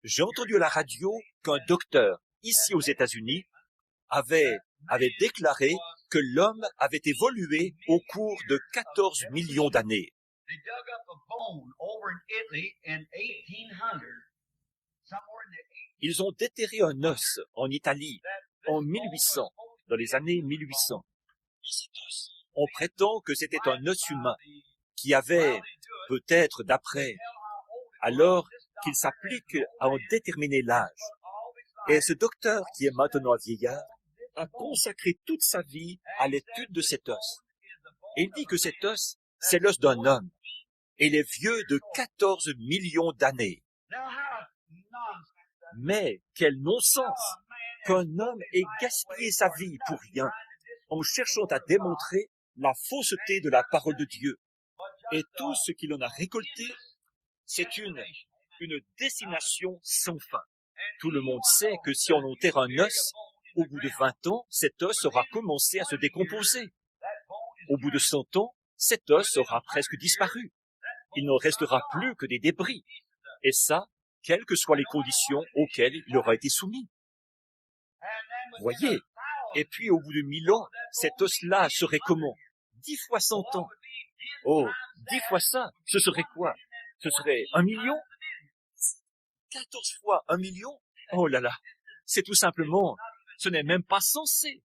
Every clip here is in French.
J'ai entendu à la radio qu'un docteur, ici aux États-Unis, avait déclaré que l'homme avait évolué au cours de 14 millions d'années. They dug up a bone over in Italy in 1800, somewhere in the Ils ont déterré un os en Italie en 1800, dans les années 1800. On prétend que c'était un os humain qui avait, peut-être d'après, alors qu'il s'applique à en déterminer l'âge. Et ce docteur, qui est maintenant vieillard, a consacré toute sa vie à l'étude de cet os. Et il dit que cet os, c'est l'os d'un homme. Et il est vieux de 14 millions d'années. Now, how nonsense. Mais quel non-sens qu'un homme ait gaspillé sa vie pour rien, en cherchant à démontrer la fausseté de la parole de Dieu. Et tout ce qu'il en a récolté, c'est une destination sans fin. Tout le monde sait que si on enterre un os, au bout de 20 ans, cet os aura commencé à se décomposer. Au bout de 100 ans, cet os aura presque disparu. Il n'en restera plus que des débris. Et ça, quelles que soient les conditions auxquelles il aura été soumis. Voyez. Et puis, au bout de 1000 ans, cet os-là serait comment? 10 fois 100 ans. Oh, 10 fois ça, ce serait quoi? Ce serait 1 million? 14 fois 1 million? Oh là là, c'est tout simplement, ce n'est même pas censé.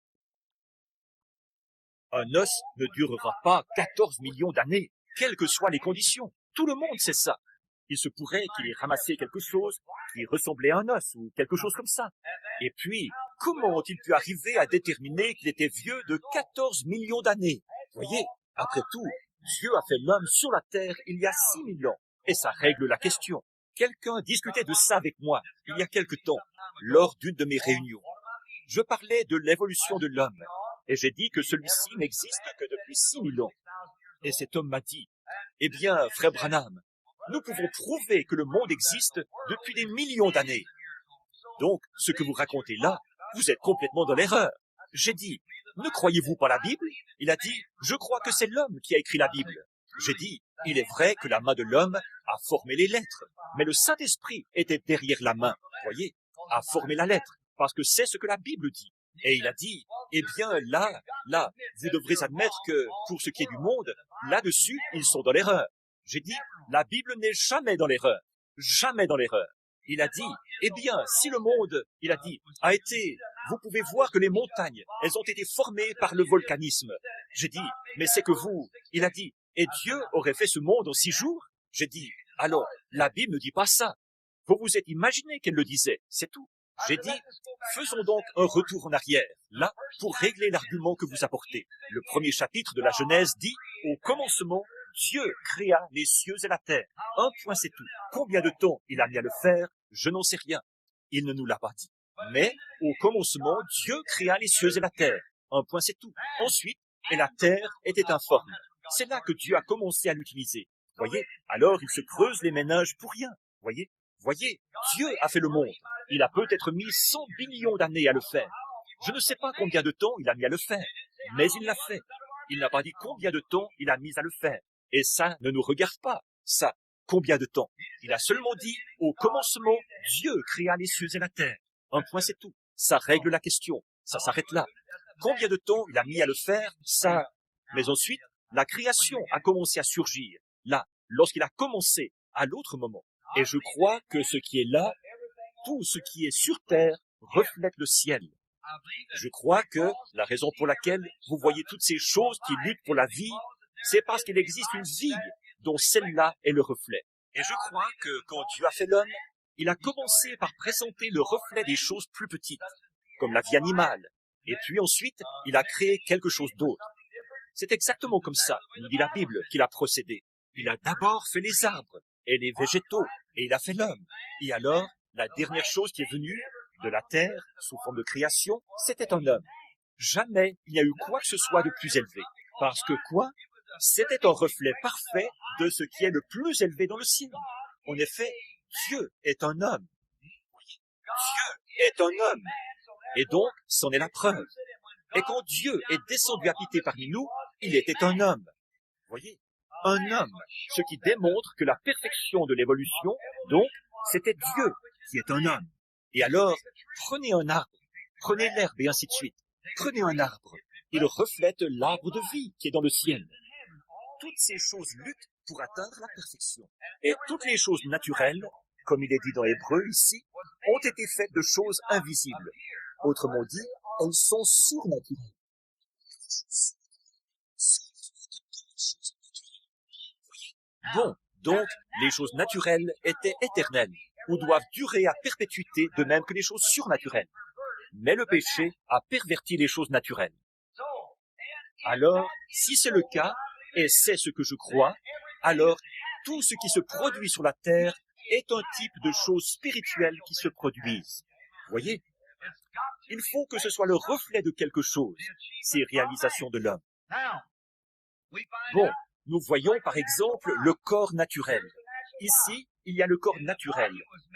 Un os ne durera pas 14 millions d'années, quelles que soient les conditions. Tout le monde sait ça. Il se pourrait qu'il ait ramassé quelque chose qui ressemblait à un os ou quelque chose comme ça. Et puis, comment ont-ils pu arriver à déterminer qu'il était vieux de 14 millions d'années? Voyez, après tout, Dieu a fait l'homme sur la terre il y a 6 000 ans. Et ça règle la question. Quelqu'un discutait de ça avec moi il y a quelque temps, lors d'une de mes réunions. Je parlais de l'évolution de l'homme, et j'ai dit que celui-ci n'existe que depuis 6 000 ans. Et cet homme m'a dit, « Eh bien, frère Branham, nous pouvons prouver que le monde existe depuis des millions d'années. Donc, ce que vous racontez là, vous êtes complètement dans l'erreur. » J'ai dit, « Ne croyez-vous pas la Bible ?» Il a dit, « Je crois que c'est l'homme qui a écrit la Bible. » J'ai dit, « Il est vrai que la main de l'homme a formé les lettres, mais le Saint-Esprit était derrière la main, voyez, a formé la lettre, parce que c'est ce que la Bible dit. » Et il a dit, « Eh bien, là, vous devrez admettre que, pour ce qui est du monde, là-dessus, ils sont dans l'erreur. » J'ai dit, la Bible n'est jamais dans l'erreur. Jamais dans l'erreur. Il a dit, eh bien, si le monde, il a dit, a été, vous pouvez voir que les montagnes, elles ont été formées par le volcanisme. J'ai dit, mais c'est que vous, il a dit, et Dieu aurait fait ce monde en 6 jours? J'ai dit, alors, la Bible ne dit pas ça. Vous vous êtes imaginé qu'elle le disait, c'est tout. J'ai dit, faisons donc un retour en arrière, là, pour régler l'argument que vous apportez. Le premier chapitre de la Genèse dit, au commencement, Dieu créa les cieux et la terre. Un point, c'est tout. Combien de temps il a mis à le faire, je n'en sais rien. Il ne nous l'a pas dit. Mais, au commencement, Dieu créa les cieux et la terre. Un point, c'est tout. Ensuite, et la terre était informe. C'est là que Dieu a commencé à l'utiliser. Voyez, alors il se creuse les méninges pour rien. Voyez, Dieu a fait le monde. Il a peut-être mis 100 billions d'années à le faire. Je ne sais pas combien de temps il a mis à le faire, mais il l'a fait. Il n'a pas dit combien de temps il a mis à le faire. Et ça ne nous regarde pas, ça, combien de temps. Il a seulement dit, au commencement, Dieu créa les cieux et la terre. Un point, c'est tout. Ça règle la question. Ça s'arrête là. Combien de temps il a mis à le faire, ça. Mais ensuite, la création a commencé à surgir, là, lorsqu'il a commencé, à l'autre moment. Et je crois que ce qui est là, tout ce qui est sur terre, reflète le ciel. Je crois que la raison pour laquelle vous voyez toutes ces choses qui luttent pour la vie, c'est parce qu'il existe une vie dont celle-là est le reflet. Et je crois que quand Dieu a fait l'homme, il a commencé par présenter le reflet des choses plus petites, comme la vie animale. Et puis ensuite, il a créé quelque chose d'autre. C'est exactement comme ça, nous dit la Bible, qu'il a procédé. Il a d'abord fait les arbres et les végétaux, et il a fait l'homme. Et alors, la dernière chose qui est venue de la terre, sous forme de création, c'était un homme. Jamais il n'y a eu quoi que ce soit de plus élevé. Parce que quoi? C'était un reflet parfait de ce qui est le plus élevé dans le ciel. En effet, Dieu est un homme. Dieu est un homme. Et donc, c'en est la preuve. Et quand Dieu est descendu habiter parmi nous, il était un homme. Voyez, un homme, ce qui démontre que la perfection de l'évolution, donc, c'était Dieu. qui est un homme. Et alors, prenez un arbre, prenez l'herbe et ainsi de suite. Prenez un arbre. Il reflète l'arbre de vie qui est dans le ciel. Toutes ces choses luttent pour atteindre la perfection. Et toutes les choses naturelles, comme il est dit dans Hébreu ici, ont été faites de choses invisibles. Autrement dit, elles sont surnaturelles. Bon, donc, les choses naturelles étaient éternelles, ou doivent durer à perpétuité de même que les choses surnaturelles. Mais le péché a perverti les choses naturelles. Alors, si c'est le cas, et c'est ce que je crois, alors tout ce qui se produit sur la terre est un type de choses spirituelles qui se produisent. Voyez, il faut que ce soit le reflet de quelque chose, ces réalisations de l'homme. Bon, nous voyons par exemple le corps naturel. Ici, il y a le corps naturel,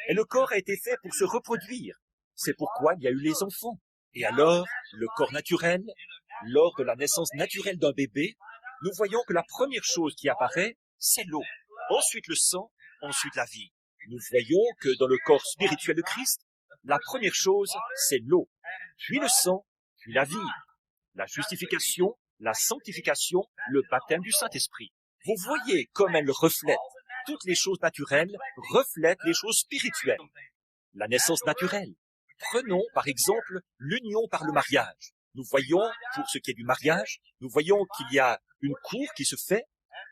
et le corps a été fait pour se reproduire. C'est pourquoi il y a eu les enfants. Et alors, le corps naturel, lors de la naissance naturelle d'un bébé, nous voyons que la première chose qui apparaît, c'est l'eau. Ensuite le sang, ensuite la vie. Nous voyons que dans le corps spirituel de Christ, la première chose, c'est l'eau, puis le sang, puis la vie, la justification, la sanctification, le baptême du Saint-Esprit. Vous voyez comme elle reflète. Toutes les choses naturelles reflètent les choses spirituelles. La naissance naturelle. Prenons par exemple l'union par le mariage. Nous voyons, pour ce qui est du mariage, nous voyons qu'il y a une cour qui se fait,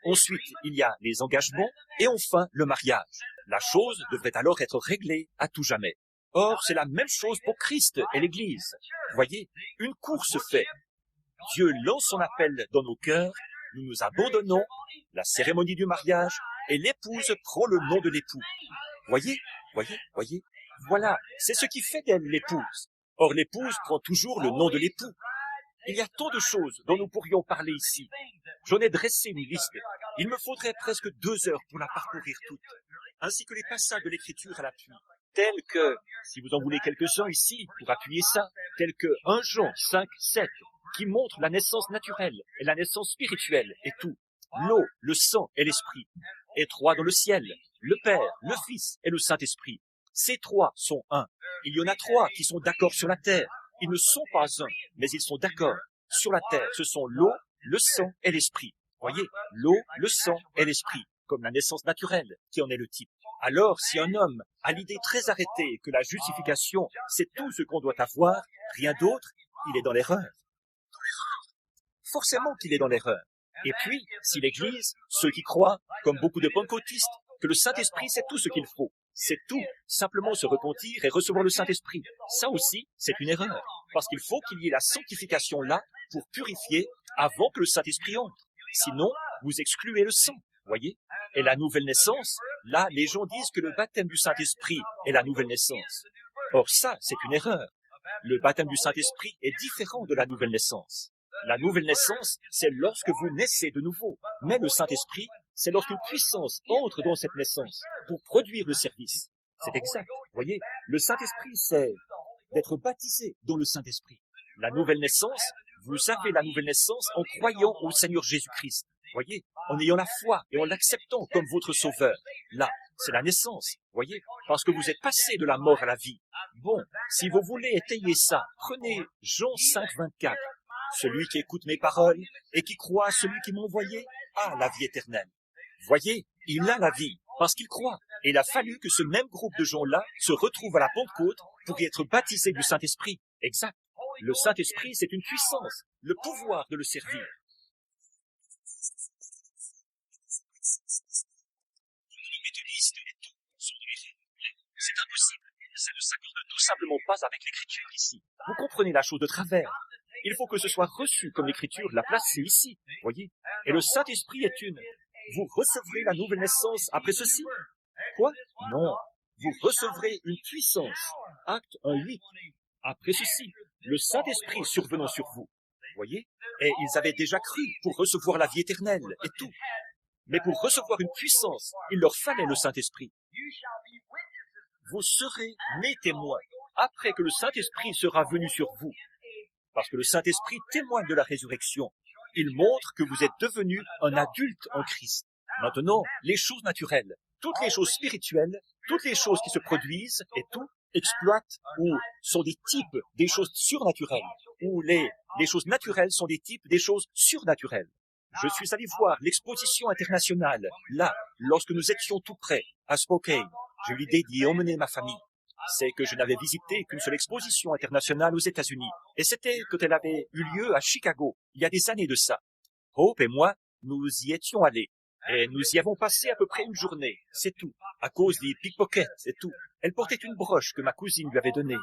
ensuite il y a les engagements, et enfin le mariage. La chose devrait alors être réglée à tout jamais. Or, c'est la même chose pour Christ et l'Église. Voyez, une cour se fait. Dieu lance son appel dans nos cœurs, nous nous abandonnons, la cérémonie du mariage, et l'épouse prend le nom de l'époux. Voyez, voilà, c'est ce qui fait d'elle l'épouse. Or, l'épouse prend toujours le nom de l'époux. Il y a tant de choses dont nous pourrions parler ici. J'en ai dressé une liste. Il me faudrait presque 2 heures pour la parcourir toute, ainsi que les passages de l'Écriture à l'appui, tels que, si vous en voulez quelques-uns ici, pour appuyer ça, tels que 1 Jean 5, 7, qui montre la naissance naturelle et la naissance spirituelle et tout. L'eau, le sang et l'esprit. Et 3 dans le ciel, le Père, le Fils et le Saint-Esprit. Ces 3 sont un. Il y en a 3 qui sont d'accord sur la terre. Ils ne sont pas un, mais ils sont d'accord. Sur la terre, ce sont l'eau, le sang et l'esprit. Voyez, l'eau, le sang et l'esprit, comme la naissance naturelle, qui en est le type. Alors, si un homme a l'idée très arrêtée que la justification, c'est tout ce qu'on doit avoir, rien d'autre, il est dans l'erreur. Forcément qu'il est dans l'erreur. Et puis, si l'Église, ceux qui croient, comme beaucoup de pentecôtistes, que le Saint-Esprit, c'est tout ce qu'il faut, c'est tout, simplement se repentir et recevoir le Saint-Esprit. Ça aussi, c'est une erreur, parce qu'il faut qu'il y ait la sanctification là pour purifier avant que le Saint-Esprit entre. Sinon, vous excluez le sang, voyez. Et la nouvelle naissance, là, les gens disent que le baptême du Saint-Esprit est la nouvelle naissance. Or ça, c'est une erreur. Le baptême du Saint-Esprit est différent de la nouvelle naissance. La nouvelle naissance, c'est lorsque vous naissez de nouveau. Mais le Saint-Esprit, c'est lorsqu'une puissance entre dans cette naissance pour produire le service. C'est exact. Voyez, le Saint-Esprit, c'est d'être baptisé dans le Saint-Esprit. La nouvelle naissance, vous avez la nouvelle naissance en croyant au Seigneur Jésus-Christ. Voyez, en ayant la foi et en l'acceptant comme votre sauveur. Là, c'est la naissance. Voyez, parce que vous êtes passé de la mort à la vie. Bon, si vous voulez étayer ça, prenez Jean 5, 24. Celui qui écoute mes paroles et qui croit à celui qui m'a envoyé a la vie éternelle. Voyez, il a la vie parce qu'il croit. Et il a fallu que ce même groupe de gens-là se retrouve à la Pentecôte pour y être baptisé du Saint-Esprit. Exact. Le Saint-Esprit, c'est une puissance, le pouvoir de le servir. C'est impossible. Ça ne s'accorde tout simplement pas avec l'Écriture ici. Vous comprenez la chose de travers. Il faut que ce soit reçu comme l'Écriture l'a placé ici, voyez. Et le Saint-Esprit est une. Vous recevrez la nouvelle naissance après ceci. Quoi? Non. Vous recevrez une puissance. Acte 1:8. Après ceci, le Saint-Esprit survenant sur vous. Voyez? Et ils avaient déjà cru pour recevoir la vie éternelle et tout. Mais pour recevoir une puissance, il leur fallait le Saint-Esprit. Vous serez mes témoins après que le Saint-Esprit sera venu sur vous. Parce que le Saint-Esprit témoigne de la résurrection. Il montre que vous êtes devenu un adulte en Christ. Maintenant, les choses naturelles, toutes les choses spirituelles Toutes les choses qui se produisent et tout exploitent ou sont des types des choses surnaturelles, ou les choses naturelles sont des types des choses surnaturelles. Je suis allé voir l'exposition internationale, là, lorsque nous étions tout près, à Spokane. J'ai eu l'idée d'y emmener ma famille. C'est que je n'avais visité qu'une seule exposition internationale aux États-Unis, et c'était quand elle avait eu lieu à Chicago, il y a des années de ça. Hope et moi, nous y étions allés, et nous y avons passé à peu près une journée, c'est tout, à cause des pickpockets, c'est tout. Elle portait une broche que ma cousine lui avait donnée.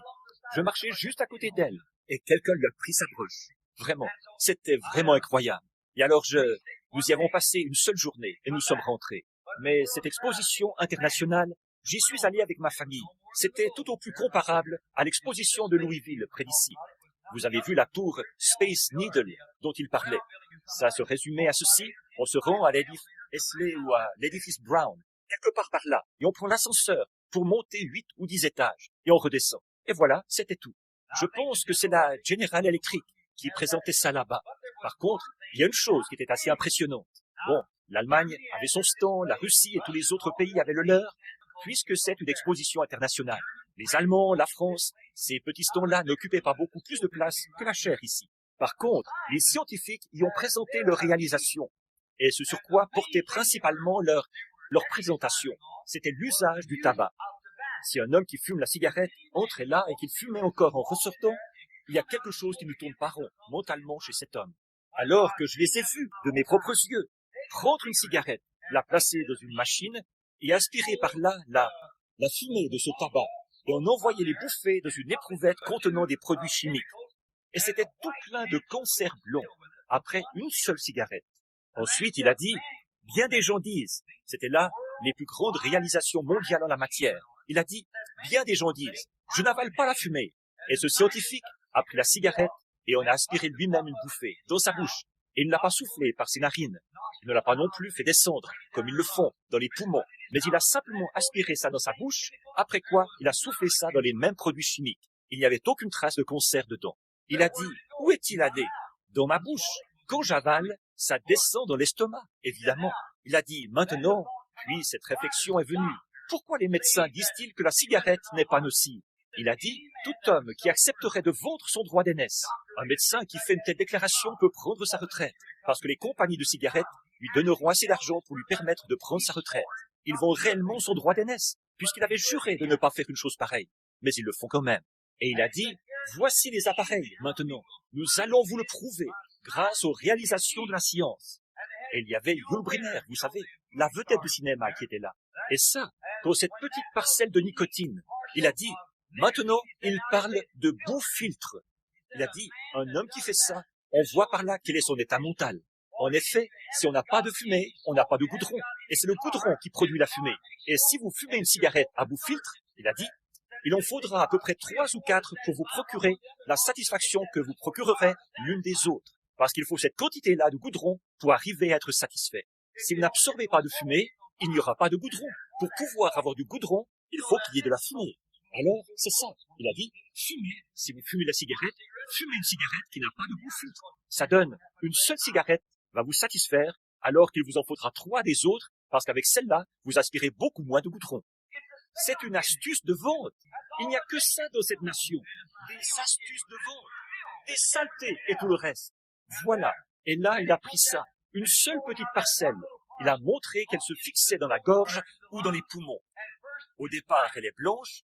Je marchais juste à côté d'elle, et quelqu'un lui a pris sa broche. Vraiment, c'était vraiment incroyable. Et alors nous y avons passé une seule journée, et nous sommes rentrés. Mais cette exposition internationale, j'y suis allé avec ma famille. C'était tout au plus comparable à l'exposition de Louisville, près d'ici. Vous avez vu la tour Space Needle dont il parlait. Ça se résumait à ceci. On se rend à l'édifice Esley ou à l'édifice Brown, quelque part par là, et on prend l'ascenseur pour monter 8 ou 10 étages, et on redescend. Et voilà, c'était tout. Je pense que c'est la General Electric qui présentait ça là-bas. Par contre, il y a une chose qui était assez impressionnante. Bon, l'Allemagne avait son stand, la Russie et tous les autres pays avaient le leur, puisque c'est une exposition internationale. Les Allemands, la France, ces petits stands-là n'occupaient pas beaucoup plus de place que la chair ici. Par contre, les scientifiques y ont présenté leurs réalisations, et ce sur quoi portait principalement leur présentation. C'était l'usage du tabac. Si un homme qui fume la cigarette entrait là et qu'il fumait encore en ressortant, il y a quelque chose qui ne tourne pas rond mentalement chez cet homme. Alors que je les ai vus de mes propres yeux prendre une cigarette, la placer dans une machine et aspirer par là la fumée de ce tabac, et on envoyait les bouffées dans une éprouvette contenant des produits chimiques. Et c'était tout plein de cancers blonds, après une seule cigarette. Ensuite, il a dit, bien des gens disent, c'était là les plus grandes réalisations mondiales en la matière. Il a dit, bien des gens disent, je n'avale pas la fumée. Et ce scientifique a pris la cigarette et on a aspiré lui-même une bouffée dans sa bouche. Et il ne l'a pas soufflé par ses narines. Il ne l'a pas non plus fait descendre, comme ils le font, dans les poumons. Mais il a simplement aspiré ça dans sa bouche, après quoi il a soufflé ça dans les mêmes produits chimiques. Il n'y avait aucune trace de cancer dedans. Il a dit, où est-il allé? Dans ma bouche. Quand j'avale, ça descend dans l'estomac, évidemment. Il a dit, maintenant, puis cette réflexion est venue. Pourquoi les médecins disent-ils que la cigarette n'est pas nocive? Il a dit, tout homme qui accepterait de vendre son droit d'aînesse. Un médecin qui fait une telle déclaration peut prendre sa retraite, parce que les compagnies de cigarettes lui donneront assez d'argent pour lui permettre de prendre sa retraite. Ils vont réellement son droit d'aînesse, puisqu'il avait juré de ne pas faire une chose pareille. Mais ils le font quand même. Et il a dit, voici les appareils, maintenant. Nous allons vous le prouver, grâce aux réalisations de la science. Et il y avait Yul Brynner, vous savez, la vedette du cinéma qui était là. Et ça, dans cette petite parcelle de nicotine, il a dit, maintenant, il parle de bout-filtre. Il a dit, un homme qui fait ça, on voit par là quel est son état mental. En effet, si on n'a pas de fumée, on n'a pas de goudron. Et c'est le goudron qui produit la fumée. Et si vous fumez une cigarette à bout-filtre, il a dit, il en faudra à peu près 3 ou 4 pour vous procurer la satisfaction que vous procurerez l'une des autres. Parce qu'il faut cette quantité-là de goudron pour arriver à être satisfait. Si vous n'absorbez pas de fumée, il n'y aura pas de goudron. Pour pouvoir avoir du goudron, il faut qu'il y ait de la fumée. Alors, c'est ça. Il a dit, fumez. Si vous fumez la cigarette, fumez une cigarette qui n'a pas de bout-filtre. Ça donne une seule cigarette va vous satisfaire, alors qu'il vous en faudra 3 des autres, parce qu'avec celle-là, vous aspirez beaucoup moins de goudron. C'est une astuce de vente. Il n'y a que ça dans cette nation. Des astuces de vente. Des saletés et tout le reste. Voilà. Et là, il a pris ça. Une seule petite parcelle. Il a montré qu'elle se fixait dans la gorge ou dans les poumons. Au départ, elle est blanche,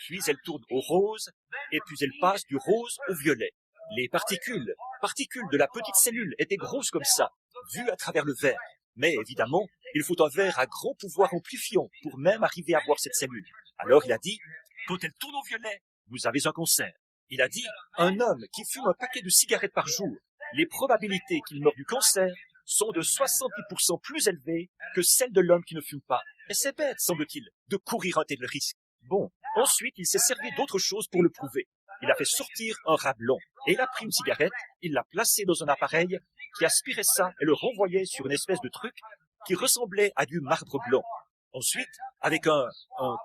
puis elle tourne au rose, et puis elle passe du rose au violet. Les particules de la petite cellule étaient grosses comme ça, vues à travers le verre. Mais évidemment, il faut un verre à grand pouvoir amplifiant pour même arriver à voir cette cellule. Alors il a dit, quand elle tourne au violet, vous avez un cancer. Il a dit, un homme qui fume un paquet de cigarettes par jour, les probabilités qu'il meure du cancer sont de 70% plus élevées que celles de l'homme qui ne fume pas. Et c'est bête, semble-t-il, de courir un tel risque. Bon, ensuite il s'est servi d'autre chose pour le prouver. Il a fait sortir un rat blanc, et il a pris une cigarette, il l'a placée dans un appareil qui aspirait ça et le renvoyait sur une espèce de truc qui ressemblait à du marbre blanc. Ensuite, avec un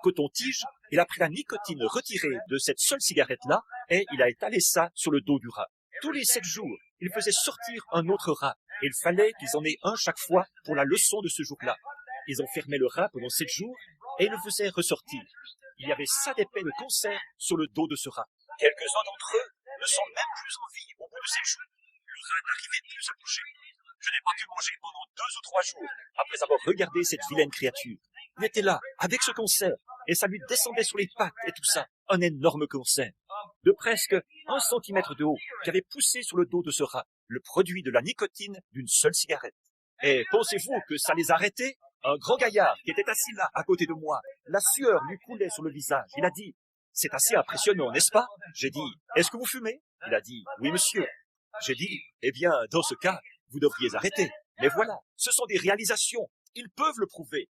coton-tige, il a pris la nicotine retirée de cette seule cigarette-là et il a étalé ça sur le dos du rat. Tous les 7 jours, il faisait sortir un autre rat et il fallait qu'ils en aient un chaque fois pour la leçon de ce jour-là. Ils ont fermé le rat pendant 7 jours et il le faisait ressortir. Il y avait ça d'épais de concert sur le dos de ce rat. Quelques-uns d'entre eux ne sont même plus en vie au bout de 7 jours. Le rat n'arrivait plus à bouger. Je n'ai pas pu manger pendant 2 ou 3 jours après avoir regardé cette vilaine créature. Il était là, avec ce concert, et ça lui descendait sur les pattes et tout ça. Un énorme concert, de presque 1 centimètre de haut, qui avait poussé sur le dos de ce rat, le produit de la nicotine d'une seule cigarette. Et pensez-vous que ça les arrêtait? Un grand gaillard qui était assis là, à côté de moi, la sueur lui coulait sur le visage. Il a dit, « C'est assez impressionnant, n'est-ce pas ?» J'ai dit, « Est-ce que vous fumez ?» Il a dit, « Oui, monsieur. » J'ai dit, « Eh bien, dans ce cas, vous devriez arrêter. » Mais voilà, ce sont des réalisations. Ils peuvent le prouver.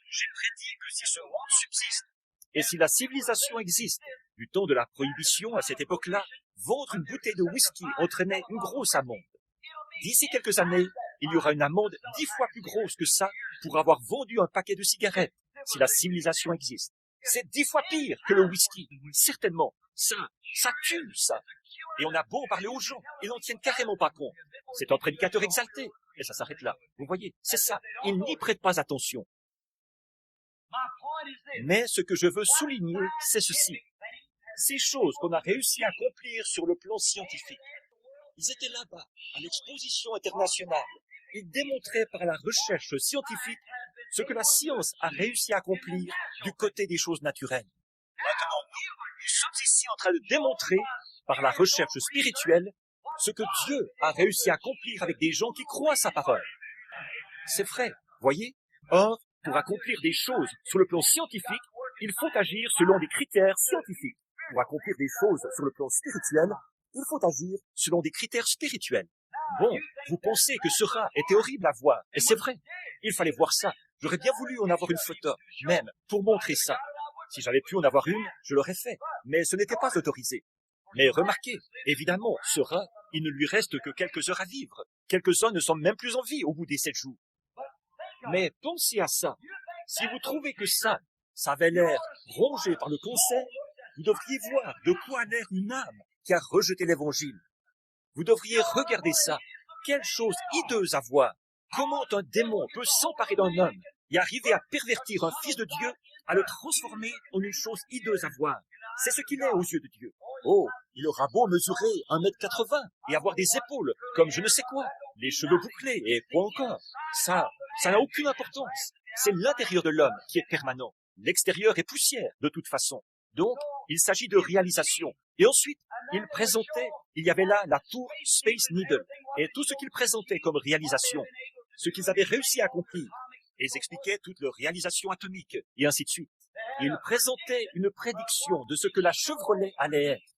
J'ai prédit que si ce monde subsiste, et si la civilisation existe, du temps de la prohibition à cette époque-là, vendre une bouteille de whisky entraînait une grosse amende. D'ici quelques années, il y aura une amende 10 fois plus grosse que ça pour avoir vendu un paquet de cigarettes, si la civilisation existe. C'est 10 fois pire que le whisky. Certainement. Ça tue, ça. Et on a beau en parler aux gens, ils n'en tiennent carrément pas compte. C'est un prédicateur exalté. Et ça s'arrête là. Vous voyez, c'est ça. Ils n'y prêtent pas attention. Mais ce que je veux souligner, c'est ceci. Ces choses qu'on a réussi à accomplir sur le plan scientifique. Ils étaient là-bas, à l'exposition internationale. Ils démontraient par la recherche scientifique ce que la science a réussi à accomplir du côté des choses naturelles. Maintenant, nous sommes ici en train de démontrer, par la recherche spirituelle, ce que Dieu a réussi à accomplir avec des gens qui croient sa parole. C'est vrai, voyez. Or, pour accomplir des choses sur le plan scientifique, il faut agir selon des critères scientifiques. Pour accomplir des choses sur le plan spirituel, il faut agir selon des critères spirituels. Bon, vous pensez que ce rat était horrible à voir, et c'est vrai. Il fallait voir ça. J'aurais bien voulu en avoir une photo, même, pour montrer ça. Si j'avais pu en avoir une, je l'aurais fait, mais ce n'était pas autorisé. Mais remarquez, évidemment, ce rat, il ne lui reste que quelques heures à vivre. Quelques-uns ne sont même plus en vie au bout des 7 jours. Mais pensez à ça. Si vous trouvez que ça avait l'air rongé par le cancer, vous devriez voir de quoi a l'air une âme qui a rejeté l'évangile. Vous devriez regarder ça. Quelle chose hideuse à voir. Comment un démon peut s'emparer d'un homme et arriver à pervertir un fils de Dieu, à le transformer en une chose hideuse à voir. C'est ce qu'il est aux yeux de Dieu. Oh, il aura beau mesurer 1m80 et avoir des épaules comme je ne sais quoi, les cheveux bouclés et quoi encore. Ça n'a aucune importance. C'est l'intérieur de l'homme qui est permanent. L'extérieur est poussière, de toute façon. Donc, il s'agit de réalisation. Et ensuite, il y avait là la tour Space Needle, et tout ce qu'ils présentaient comme réalisation, ce qu'ils avaient réussi à accomplir. Et ils expliquaient toute leur réalisation atomique, et ainsi de suite. Ils présentaient une prédiction de ce que la Chevrolet allait être.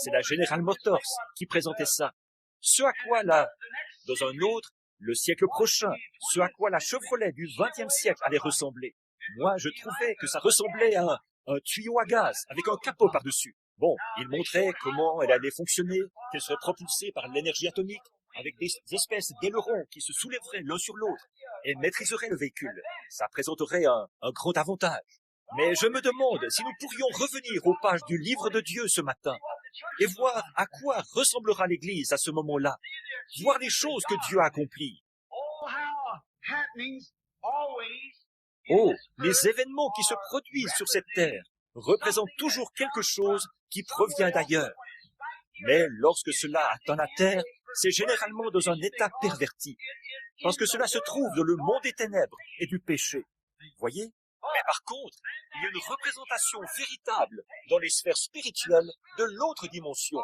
C'est la General Motors qui présentait ça. Ce à quoi dans un autre, le siècle prochain, ce à quoi la Chevrolet du XXe siècle allait ressembler. Moi, je trouvais que ça ressemblait à un tuyau à gaz avec un capot par-dessus. Bon, il montrait comment elle allait fonctionner, qu'elle serait propulsée par l'énergie atomique, avec des espèces d'ailerons qui se soulèveraient l'un sur l'autre et maîtriseraient le véhicule. Ça présenterait un grand avantage. Mais je me demande si nous pourrions revenir aux pages du livre de Dieu ce matin et voir à quoi ressemblera l'Église à ce moment-là, voir les choses que Dieu a accomplies. Oh, les événements qui se produisent sur cette terre représentent toujours quelque chose qui provient d'ailleurs. Mais lorsque cela atteint la terre, c'est généralement dans un état perverti, parce que cela se trouve dans le monde des ténèbres et du péché. Voyez? Mais par contre, il y a une représentation véritable dans les sphères spirituelles de l'autre dimension.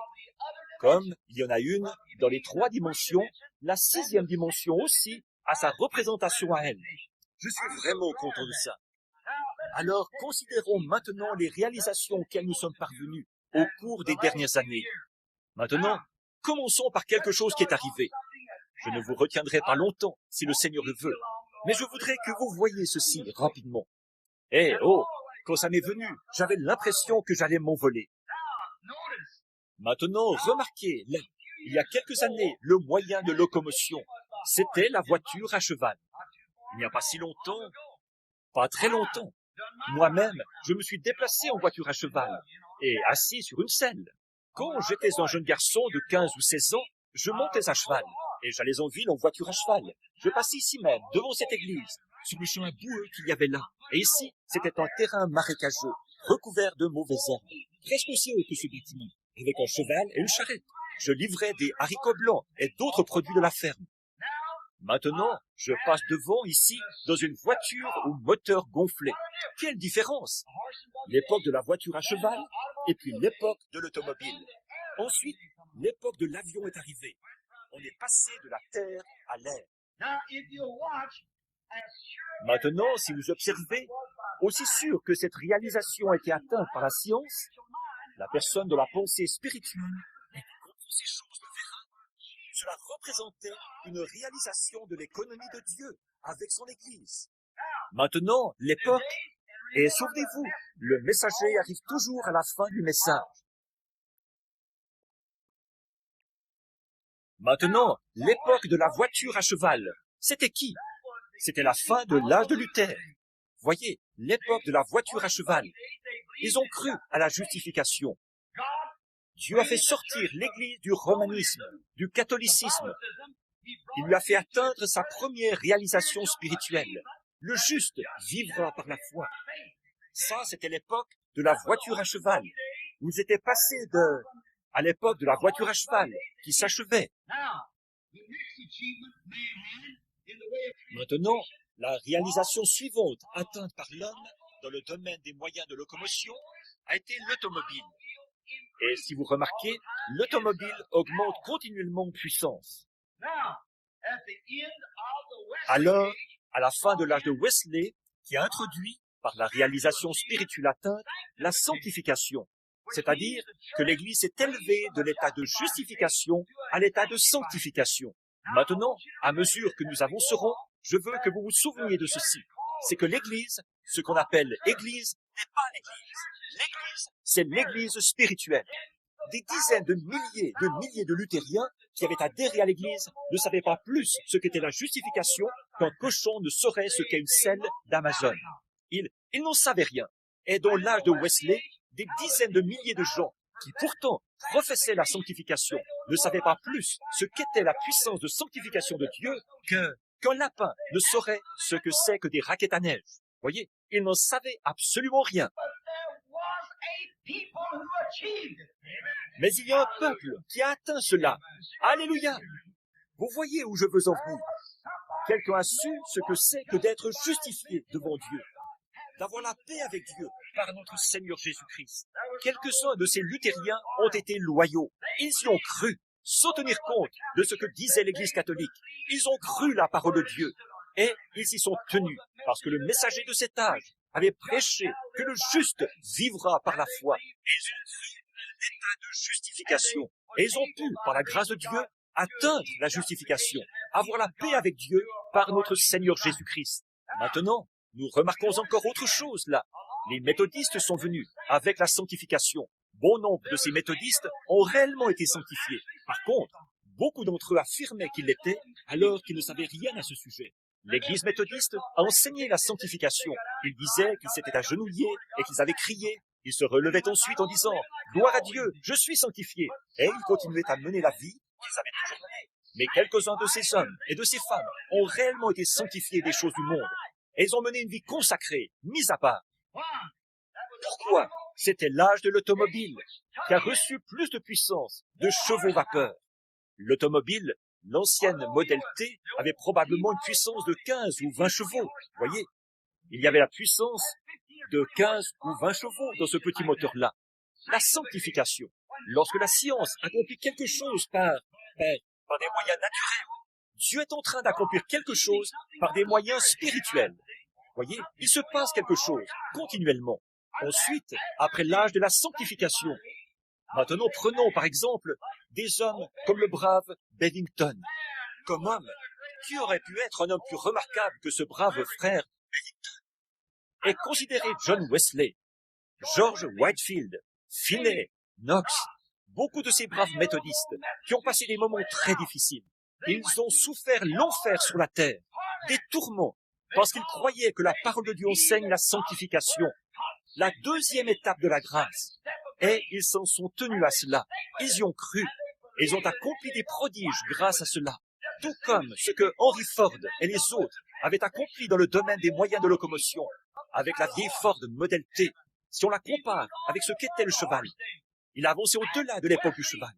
Comme il y en a une dans les 3 dimensions, la 6e dimension aussi a sa représentation à elle. Je suis vraiment content de ça. Alors, considérons maintenant les réalisations auxquelles nous sommes parvenus au cours des dernières années. Maintenant, commençons par quelque chose qui est arrivé. Je ne vous retiendrai pas longtemps, si le Seigneur le veut, mais je voudrais que vous voyiez ceci rapidement. Quand ça m'est venu, j'avais l'impression que j'allais m'envoler. Maintenant, remarquez, là, il y a quelques années, le moyen de locomotion, c'était la voiture à cheval. Il n'y a pas si longtemps, pas très longtemps, moi-même, je me suis déplacé en voiture à cheval et assis sur une selle. Quand j'étais un jeune garçon de 15 ou 16 ans, je montais à cheval et j'allais en ville en voiture à cheval. Je passais ici même, devant cette église, sur le chemin boueux qu'il y avait là. Et ici, c'était un terrain marécageux, recouvert de mauvais herbes, presque aussi haut que ce bâtiment, avec un cheval et une charrette. Je livrais des haricots blancs et d'autres produits de la ferme. Maintenant, je passe devant ici dans une voiture au moteur gonflé. Quelle différence! L'époque de la voiture à cheval et puis l'époque de l'automobile. Ensuite, l'époque de l'avion est arrivée. On est passé de la terre à l'air. Maintenant, si vous observez, aussi sûr que cette réalisation a été atteinte par la science, la personne de la pensée spirituelle et qui comprend ces choses le verra. Cela représentait une réalisation de l'économie de Dieu avec son Église. Maintenant, l'époque, et souvenez-vous, le messager arrive toujours à la fin du message. Maintenant, l'époque de la voiture à cheval, c'était qui? C'était la fin de l'âge de Luther. Voyez, l'époque de la voiture à cheval. Ils ont cru à la justification. Dieu a fait sortir l'Église du romanisme, du catholicisme. Il lui a fait atteindre sa première réalisation spirituelle. Le juste vivra par la foi. Ça, c'était l'époque de la voiture à cheval. Ils étaient passés à l'époque de la voiture à cheval, qui s'achevait. Maintenant, la réalisation suivante atteinte par l'homme dans le domaine des moyens de locomotion a été l'automobile. Et si vous remarquez, l'automobile augmente continuellement en puissance. Alors, à la fin de l'âge de Wesley, qui a introduit, par la réalisation spirituelle atteinte, la sanctification, c'est-à-dire que l'Église s'est élevée de l'état de justification à l'état de sanctification. Maintenant, à mesure que nous avancerons, je veux que vous vous souveniez de ceci. C'est que l'Église, ce qu'on appelle Église, n'est pas l'Église. L'Église, c'est l'Église spirituelle. Des dizaines de milliers de luthériens qui avaient adhéré à l'Église ne savaient pas plus ce qu'était la justification qu'un cochon ne saurait ce qu'est une selle d'Amazon. Ils n'en savaient rien. Et dans l'âge de Wesley, des dizaines de milliers de gens qui pourtant professaient la sanctification ne savaient pas plus ce qu'était la puissance de sanctification de Dieu qu'un lapin ne saurait ce que c'est que des raquettes à neige. Voyez, ils n'en savaient absolument rien. Mais il y a un peuple qui a atteint cela. Alléluia! Vous voyez où je veux en venir. Quelqu'un a su ce que c'est que d'être justifié devant Dieu, d'avoir la paix avec Dieu par notre Seigneur Jésus-Christ. Quelques-uns de ces luthériens ont été loyaux. Ils y ont cru, sans tenir compte de ce que disait l'Église catholique. Ils ont cru la parole de Dieu et ils y sont tenus parce que le messager de cet âge avait prêché que le juste vivra par la foi. Et ils ont cru l'état de justification. Et ils ont pu, par la grâce de Dieu, atteindre la justification, avoir la paix avec Dieu par notre Seigneur Jésus-Christ. Maintenant, nous remarquons encore autre chose là. Les méthodistes sont venus avec la sanctification. Bon nombre de ces méthodistes ont réellement été sanctifiés. Par contre, beaucoup d'entre eux affirmaient qu'ils l'étaient alors qu'ils ne savaient rien à ce sujet. L'Église méthodiste a enseigné la sanctification. Ils disaient qu'ils s'étaient agenouillés et qu'ils avaient crié. Ils se relevaient ensuite en disant « Gloire à Dieu, je suis sanctifié !» Et ils continuaient à mener la vie qu'ils avaient toujours menée. Mais quelques-uns de ces hommes et de ces femmes ont réellement été sanctifiés des choses du monde. Et ils ont mené une vie consacrée, mise à part. Pourquoi? C'était l'âge de l'automobile qui a reçu plus de puissance, de chevaux vapeur. L'automobile, l'ancienne modèle T, avait probablement une puissance de 15 ou 20 chevaux. Voyez, il y avait la puissance de 15 ou 20 chevaux dans ce petit moteur-là. La sanctification. Lorsque la science accomplit quelque chose par des moyens naturels, Dieu est en train d'accomplir quelque chose par des moyens spirituels. Voyez, il se passe quelque chose continuellement. Ensuite, après l'âge de la sanctification, maintenant prenons par exemple des hommes comme le brave Bennington. Comme homme, qui aurait pu être un homme plus remarquable que ce brave frère Bennington? Et considérez John Wesley, George Whitefield, Finney, Knox, beaucoup de ces braves méthodistes qui ont passé des moments très difficiles. Ils ont souffert l'enfer sur la terre, des tourments, parce qu'ils croyaient que la parole de Dieu enseigne la sanctification, la deuxième étape de la grâce. Et ils s'en sont tenus à cela. Ils y ont cru. Et ils ont accompli des prodiges grâce à cela. Tout comme ce que Henry Ford et les autres avait accompli dans le domaine des moyens de locomotion avec la vieille Ford Model T, si on la compare avec ce qu'était le cheval, il a avancé au-delà de l'époque du cheval.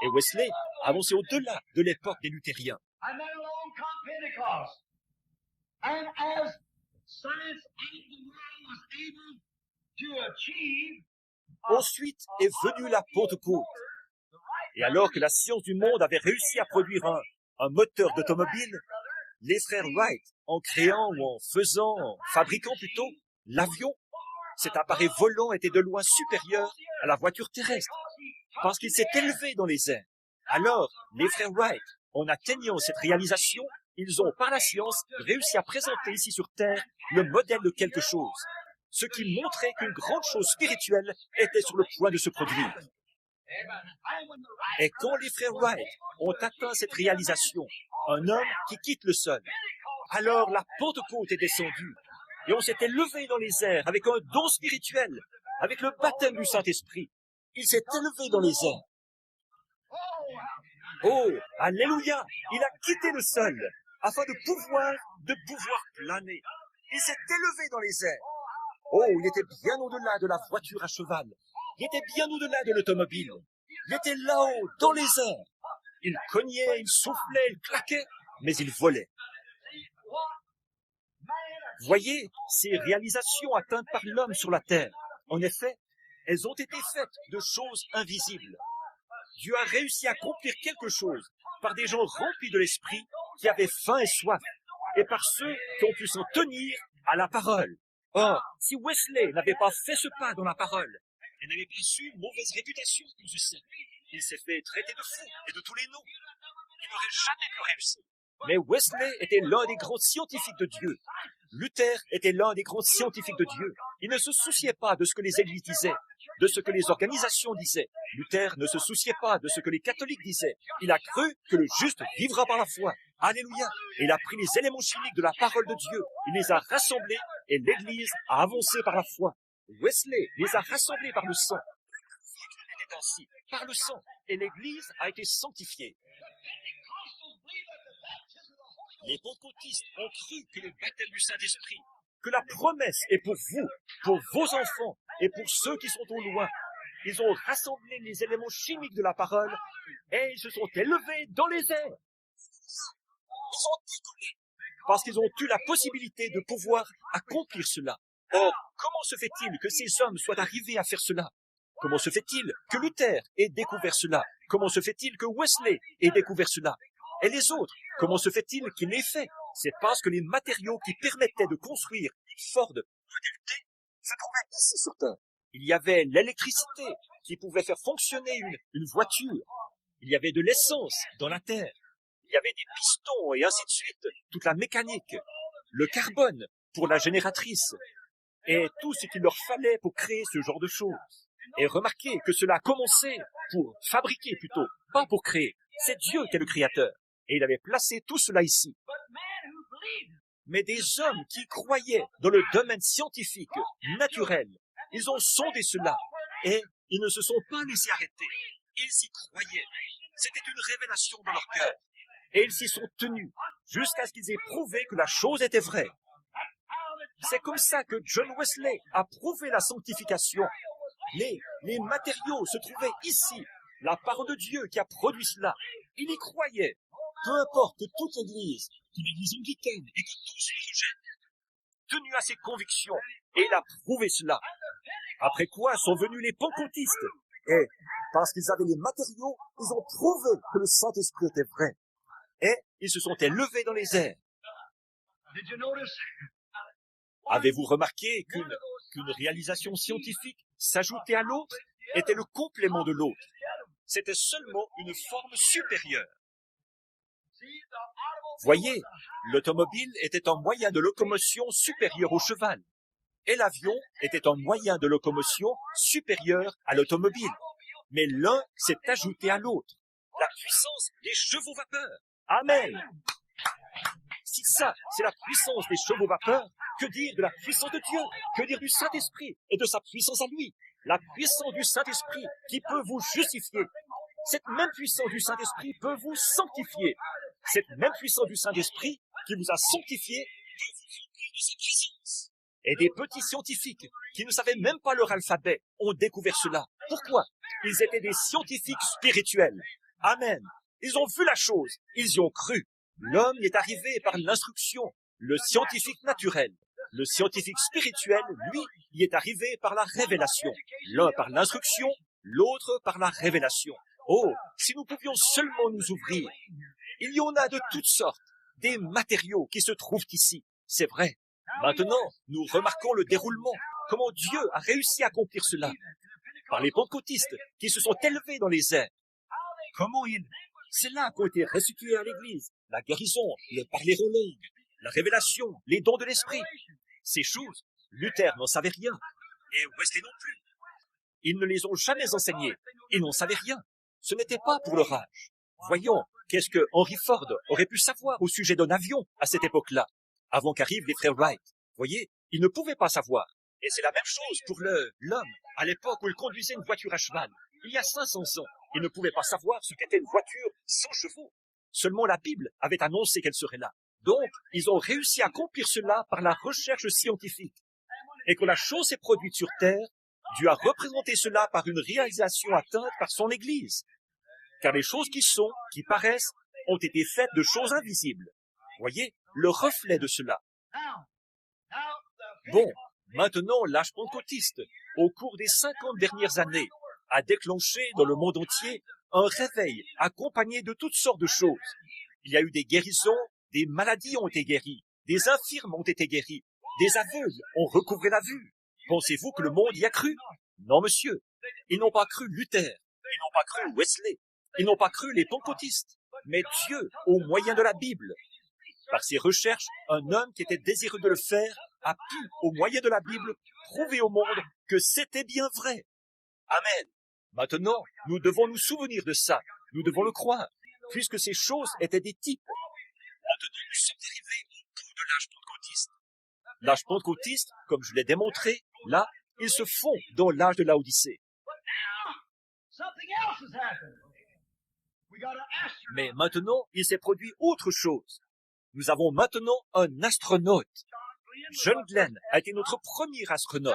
Et Wesley a avancé au-delà de l'époque des luthériens. And then along come Pentecost. And as science of the world was able to achieve Ensuite est venue la Pentecôte. Et alors que la science du monde avait réussi à produire un moteur d'automobile, les frères Wright, en créant ou en faisant, en fabriquant plutôt, l'avion, cet appareil volant était de loin supérieur à la voiture terrestre, parce qu'il s'est élevé dans les airs. Alors, les frères Wright, en atteignant cette réalisation, ils ont, par la science, réussi à présenter ici sur Terre le modèle de quelque chose, ce qui montrait qu'une grande chose spirituelle était sur le point de se produire. Et quand les frères Wright ont atteint cette réalisation, un homme qui quitte le sol, alors la Pentecôte est descendue, et on s'est élevé dans les airs avec un don spirituel, avec le baptême du Saint-Esprit. Il s'est élevé dans les airs. Oh, alléluia! Il a quitté le sol afin de pouvoir planer. Il s'est élevé dans les airs. Oh, il était bien au-delà de la voiture à cheval. Il était bien au-delà de l'automobile. Il était là-haut, dans les airs. Il cognait, il soufflait, il claquait, mais il volait. Voyez ces réalisations atteintes par l'homme sur la terre. En effet, elles ont été faites de choses invisibles. Dieu a réussi à accomplir quelque chose par des gens remplis de l'esprit qui avaient faim et soif, et par ceux qui ont pu s'en tenir à la parole. Or, si Wesley n'avait pas fait ce pas dans la parole, et n'avait pas su une mauvaise réputation comme ceci, il s'est fait traiter de fou et de tous les noms. Il n'aurait jamais pu réussir. Mais Wesley était l'un des grands scientifiques de Dieu. Luther était l'un des grands scientifiques de Dieu. Il ne se souciait pas de ce que les églises disaient, de ce que les organisations disaient. Luther ne se souciait pas de ce que les catholiques disaient. Il a cru que le juste vivra par la foi. Alléluia. Et il a pris les éléments chimiques de la parole de Dieu. Il les a rassemblés et l'Église a avancé par la foi. Wesley les a rassemblés par le sang. C'était ainsi, par le sang. Et l'Église a été sanctifiée. Les pentecôtistes ont cru que le baptême du Saint-Esprit, que la promesse est pour vous, pour vos enfants et pour ceux qui sont au loin. Ils ont rassemblé les éléments chimiques de la parole et ils se sont élevés dans les airs. Ils ont décollé parce qu'ils ont eu la possibilité de pouvoir accomplir cela. Or, comment se fait-il que ces hommes soient arrivés à faire cela? Comment se fait-il que Luther ait découvert cela? Comment se fait-il que Wesley ait découvert cela? Et les autres, comment se fait-il qu'ils l'aient fait? C'est parce que les matériaux qui permettaient de construire une Ford Model T se trouvaient ici sur Terre. Il y avait l'électricité qui pouvait faire fonctionner une voiture. Il y avait de l'essence dans la terre. Il y avait des pistons et ainsi de suite. Toute la mécanique, le carbone pour la génératrice et tout ce qu'il leur fallait pour créer ce genre de choses. Et remarquez que cela a commencé pour fabriquer plutôt, pas pour créer. C'est Dieu qui est le créateur. Et il avait placé tout cela ici. Mais des hommes qui croyaient dans le domaine scientifique, naturel, ils ont sondé cela et ils ne se sont pas laissés arrêter. Ils y croyaient. C'était une révélation dans leur cœur. Et ils s'y sont tenus jusqu'à ce qu'ils aient prouvé que la chose était vraie. C'est comme ça que John Wesley a prouvé la sanctification. Les matériaux se trouvaient ici. La parole de Dieu qui a produit cela. Il y croyait. Peu importe que toute l'église anglicane et que tous les rejettent, tenu à ses convictions, et il a prouvé cela. Après quoi sont venus les pentecôtistes, et parce qu'ils avaient les matériaux, ils ont prouvé que le Saint-Esprit était vrai, et ils se sont élevés dans les airs. Avez-vous remarqué qu'une réalisation scientifique s'ajoutait à l'autre était le complément de l'autre? C'était seulement une forme supérieure. Voyez, l'automobile était un moyen de locomotion supérieur au cheval, et l'avion était un moyen de locomotion supérieur à l'automobile. Mais l'un s'est ajouté à l'autre. La puissance des chevaux vapeur. Amen. Si ça, c'est la puissance des chevaux vapeur, que dire de la puissance de Dieu? Que dire du Saint-Esprit et de sa puissance à lui? La puissance du Saint-Esprit qui peut vous justifier. Cette même puissance du Saint-Esprit peut vous sanctifier. Cette même puissance du Saint-Esprit qui vous a sanctifié de sa présence. Et des petits scientifiques qui ne savaient même pas leur alphabet ont découvert cela. Pourquoi? Ils étaient des scientifiques spirituels. Amen. Ils ont vu la chose. Ils y ont cru. L'homme y est arrivé par l'instruction. Le scientifique naturel. Le scientifique spirituel, lui, y est arrivé par la révélation. L'un par l'instruction, l'autre par la révélation. Oh, si nous pouvions seulement nous ouvrir. Il y en a de toutes sortes, des matériaux qui se trouvent ici. C'est vrai. Maintenant, nous remarquons le déroulement, comment Dieu a réussi à accomplir cela. Par les pentecôtistes qui se sont élevés dans les airs. Comment c'est là qu'ont été restitués à l'Église la guérison, le parler aux langues, la révélation, les dons de l'esprit. Ces choses, Luther n'en savait rien, et Wesley non plus. Ils ne les ont jamais enseignées, ils n'en savaient rien. Ce n'était pas pour leur âge. Voyons, qu'est-ce que Henry Ford aurait pu savoir au sujet d'un avion à cette époque-là, avant qu'arrivent les frères Wright. Voyez, ils ne pouvaient pas savoir. Et c'est la même chose pour l'homme, à l'époque où il conduisait une voiture à cheval. Il y a 500 ans, il ne pouvait pas savoir ce qu'était une voiture sans chevaux. Seulement la Bible avait annoncé qu'elle serait là. Donc, ils ont réussi à accomplir cela par la recherche scientifique. Et quand la chose s'est produite sur Terre, Dieu a représenté cela par une réalisation atteinte par son Église. Car les choses qui sont, qui paraissent, ont été faites de choses invisibles. Voyez, le reflet de cela. Bon, maintenant, l'âge pentecôtiste, au cours des 50 dernières années, a déclenché dans le monde entier un réveil accompagné de toutes sortes de choses. Il y a eu des guérisons, des maladies ont été guéries, des infirmes ont été guéris, des aveugles ont recouvré la vue. Pensez-vous que le monde y a cru? Non, monsieur. Ils n'ont pas cru Luther, ils n'ont pas cru Wesley, ils n'ont pas cru les pentecôtistes. Mais Dieu, au moyen de la Bible, par ses recherches, un homme qui était désireux de le faire a pu, au moyen de la Bible, prouver au monde que c'était bien vrai. Amen. Maintenant, nous devons nous souvenir de ça. Nous devons le croire, puisque ces choses étaient des types. Maintenant, nous sommes arrivés au bout de l'âge pentecôtiste. L'âge pentecôtiste, comme je l'ai démontré, là, il se fond dans l'âge de l'Odyssée. Mais maintenant, il s'est produit autre chose. Nous avons maintenant un astronaute. John Glenn a été notre premier astronaute.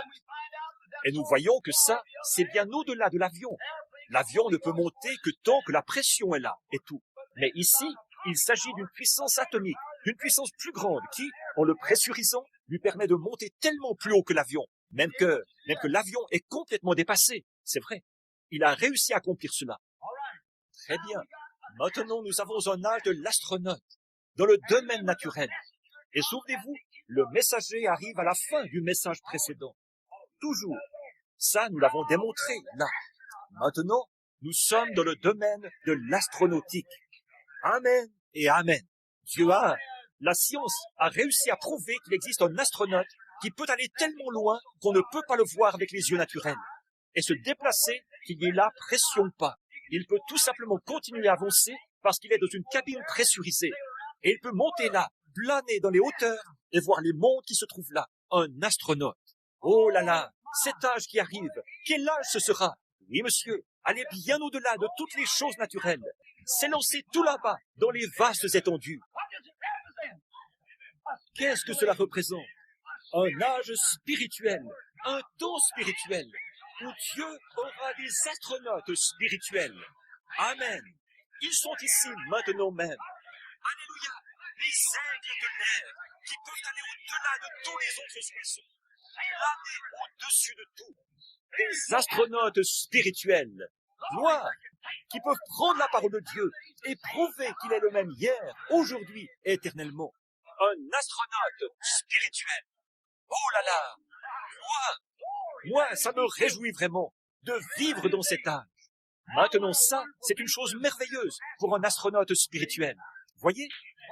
Et nous voyons que ça, c'est bien au-delà de l'avion. L'avion ne peut monter que tant que la pression est là, et tout. Mais ici, il s'agit d'une puissance atomique, d'une puissance plus grande qui, en le pressurisant, lui permet de monter tellement plus haut que l'avion, même que l'avion est complètement dépassé. C'est vrai. Il a réussi à accomplir cela. Très bien. Maintenant, nous avons un âge de l'astronaute, dans le domaine naturel. Et souvenez-vous, le messager arrive à la fin du message précédent. Toujours. Ça, nous l'avons démontré, là. Maintenant, nous sommes dans le domaine de l'astronautique. Amen et amen. La science a réussi à prouver qu'il existe un astronaute qui peut aller tellement loin qu'on ne peut pas le voir avec les yeux naturels. Et se déplacer, qu'il n'y ait là pression pas. Il peut tout simplement continuer à avancer parce qu'il est dans une cabine pressurisée. Et il peut monter là, planer dans les hauteurs et voir les mondes qui se trouvent là. Un astronaute. Oh là là, cet âge qui arrive, quel âge ce sera? Oui, monsieur, aller bien au-delà de toutes les choses naturelles, s'élancer tout là-bas, dans les vastes étendues. Qu'est-ce que cela représente? Un âge spirituel, un temps spirituel, où Dieu aura des astronautes spirituels. Amen. Ils sont ici maintenant même. Alléluia. Les aigles de l'air qui peuvent aller au-delà de tous les autres oiseaux. Planer au-dessus de tout. Des astronautes spirituels, noirs, qui peuvent prendre la parole de Dieu et prouver qu'il est le même hier, aujourd'hui et éternellement. Un astronaute spirituel. Oh là là! Moi, ça me réjouit vraiment de vivre dans cet âge. Maintenant, ça, c'est une chose merveilleuse pour un astronaute spirituel. Voyez,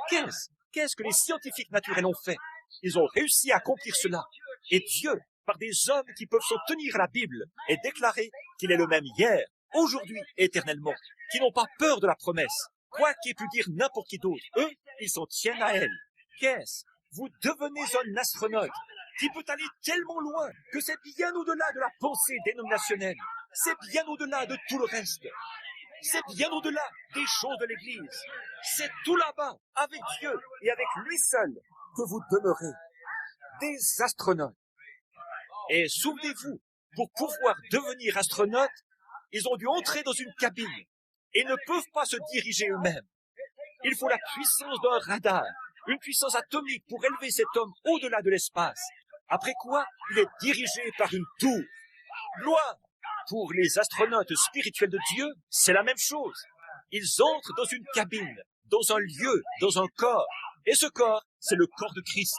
qu'est-ce que les scientifiques naturels ont fait? Ils ont réussi à accomplir cela. Et Dieu, par des hommes qui peuvent s'en tenir à la Bible et déclarer qu'il est le même hier, aujourd'hui et éternellement, qui n'ont pas peur de la promesse, quoi qu'ait pu dire n'importe qui d'autre. Eux, ils s'en tiennent à elle. Vous devenez un astronaute qui peut aller tellement loin que c'est bien au-delà de la pensée dénominationnelle. C'est bien au-delà de tout le reste. C'est bien au-delà des choses de l'Église. C'est tout là-bas, avec Dieu et avec lui seul. que vous demeurez des astronautes. Et souvenez-vous, pour pouvoir devenir astronautes, ils ont dû entrer dans une cabine et ne peuvent pas se diriger eux-mêmes. Il faut la puissance d'un radar, une puissance atomique pour élever cet homme au-delà de l'espace. Après quoi, il est dirigé par une tour. Gloire! Pour les astronautes spirituels de Dieu, c'est la même chose. Ils entrent dans une cabine, dans un lieu, dans un corps. Et ce corps, c'est le corps de Christ.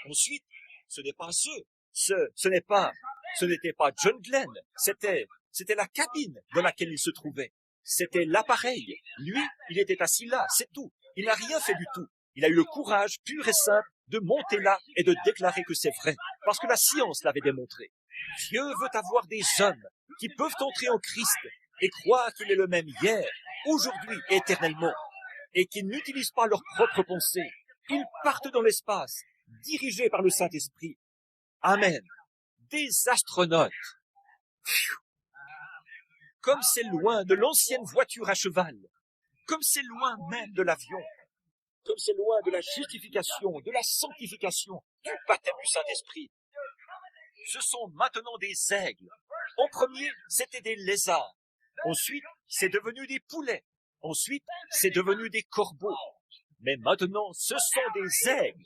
Ensuite, ce n'est pas eux. Ce n'était pas John Glenn. C'était la cabine dans laquelle il se trouvait. C'était l'appareil. Lui, il était assis là, c'est tout. Il n'a rien fait du tout. Il a eu le courage pur et simple de monter là et de déclarer que c'est vrai, parce que la science l'avait démontré. Dieu veut avoir des hommes qui peuvent entrer en Christ et croire qu'il est le même hier, aujourd'hui et éternellement, et qui n'utilisent pas leurs propres pensées. Ils partent dans l'espace, dirigés par le Saint-Esprit. Amen. Des astronautes. Pfiou. Comme c'est loin de l'ancienne voiture à cheval, comme c'est loin même de l'avion, comme c'est loin de la justification, de la sanctification, du baptême du Saint-Esprit. Ce sont maintenant des aigles. En premier, c'était des lézards. Ensuite, c'est devenu des poulets. Ensuite, c'est devenu des corbeaux. Mais maintenant, ce sont des aigles.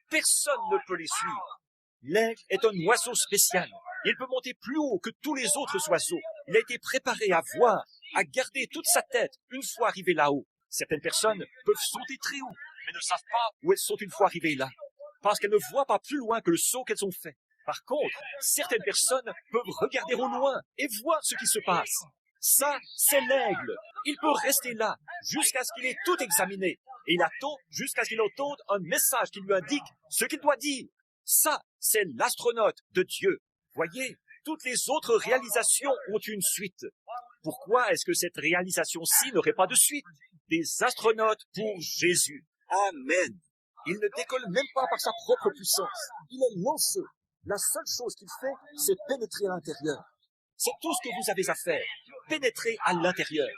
Personne ne peut les suivre. L'aigle est un oiseau spécial. Il peut monter plus haut que tous les autres oiseaux. Il a été préparé à voir, à garder toute sa tête une fois arrivé là-haut. Certaines personnes peuvent sauter très haut, mais ne savent pas où elles sont une fois arrivées là, parce qu'elles ne voient pas plus loin que le saut qu'elles ont fait. Par contre, certaines personnes peuvent regarder au loin et voir ce qui se passe. Ça, c'est l'aigle. Il peut rester là jusqu'à ce qu'il ait tout examiné. Et il attend jusqu'à ce qu'il entende un message qui lui indique ce qu'il doit dire. Ça, c'est l'astronaute de Dieu. Voyez, toutes les autres réalisations ont une suite. Pourquoi est-ce que cette réalisation-ci n'aurait pas de suite? Des astronautes pour Jésus. Amen. Il ne décolle même pas par sa propre puissance. Il est lancé. La seule chose qu'il fait, c'est pénétrer à l'intérieur. C'est tout ce que vous avez à faire. Pénétrer à l'intérieur.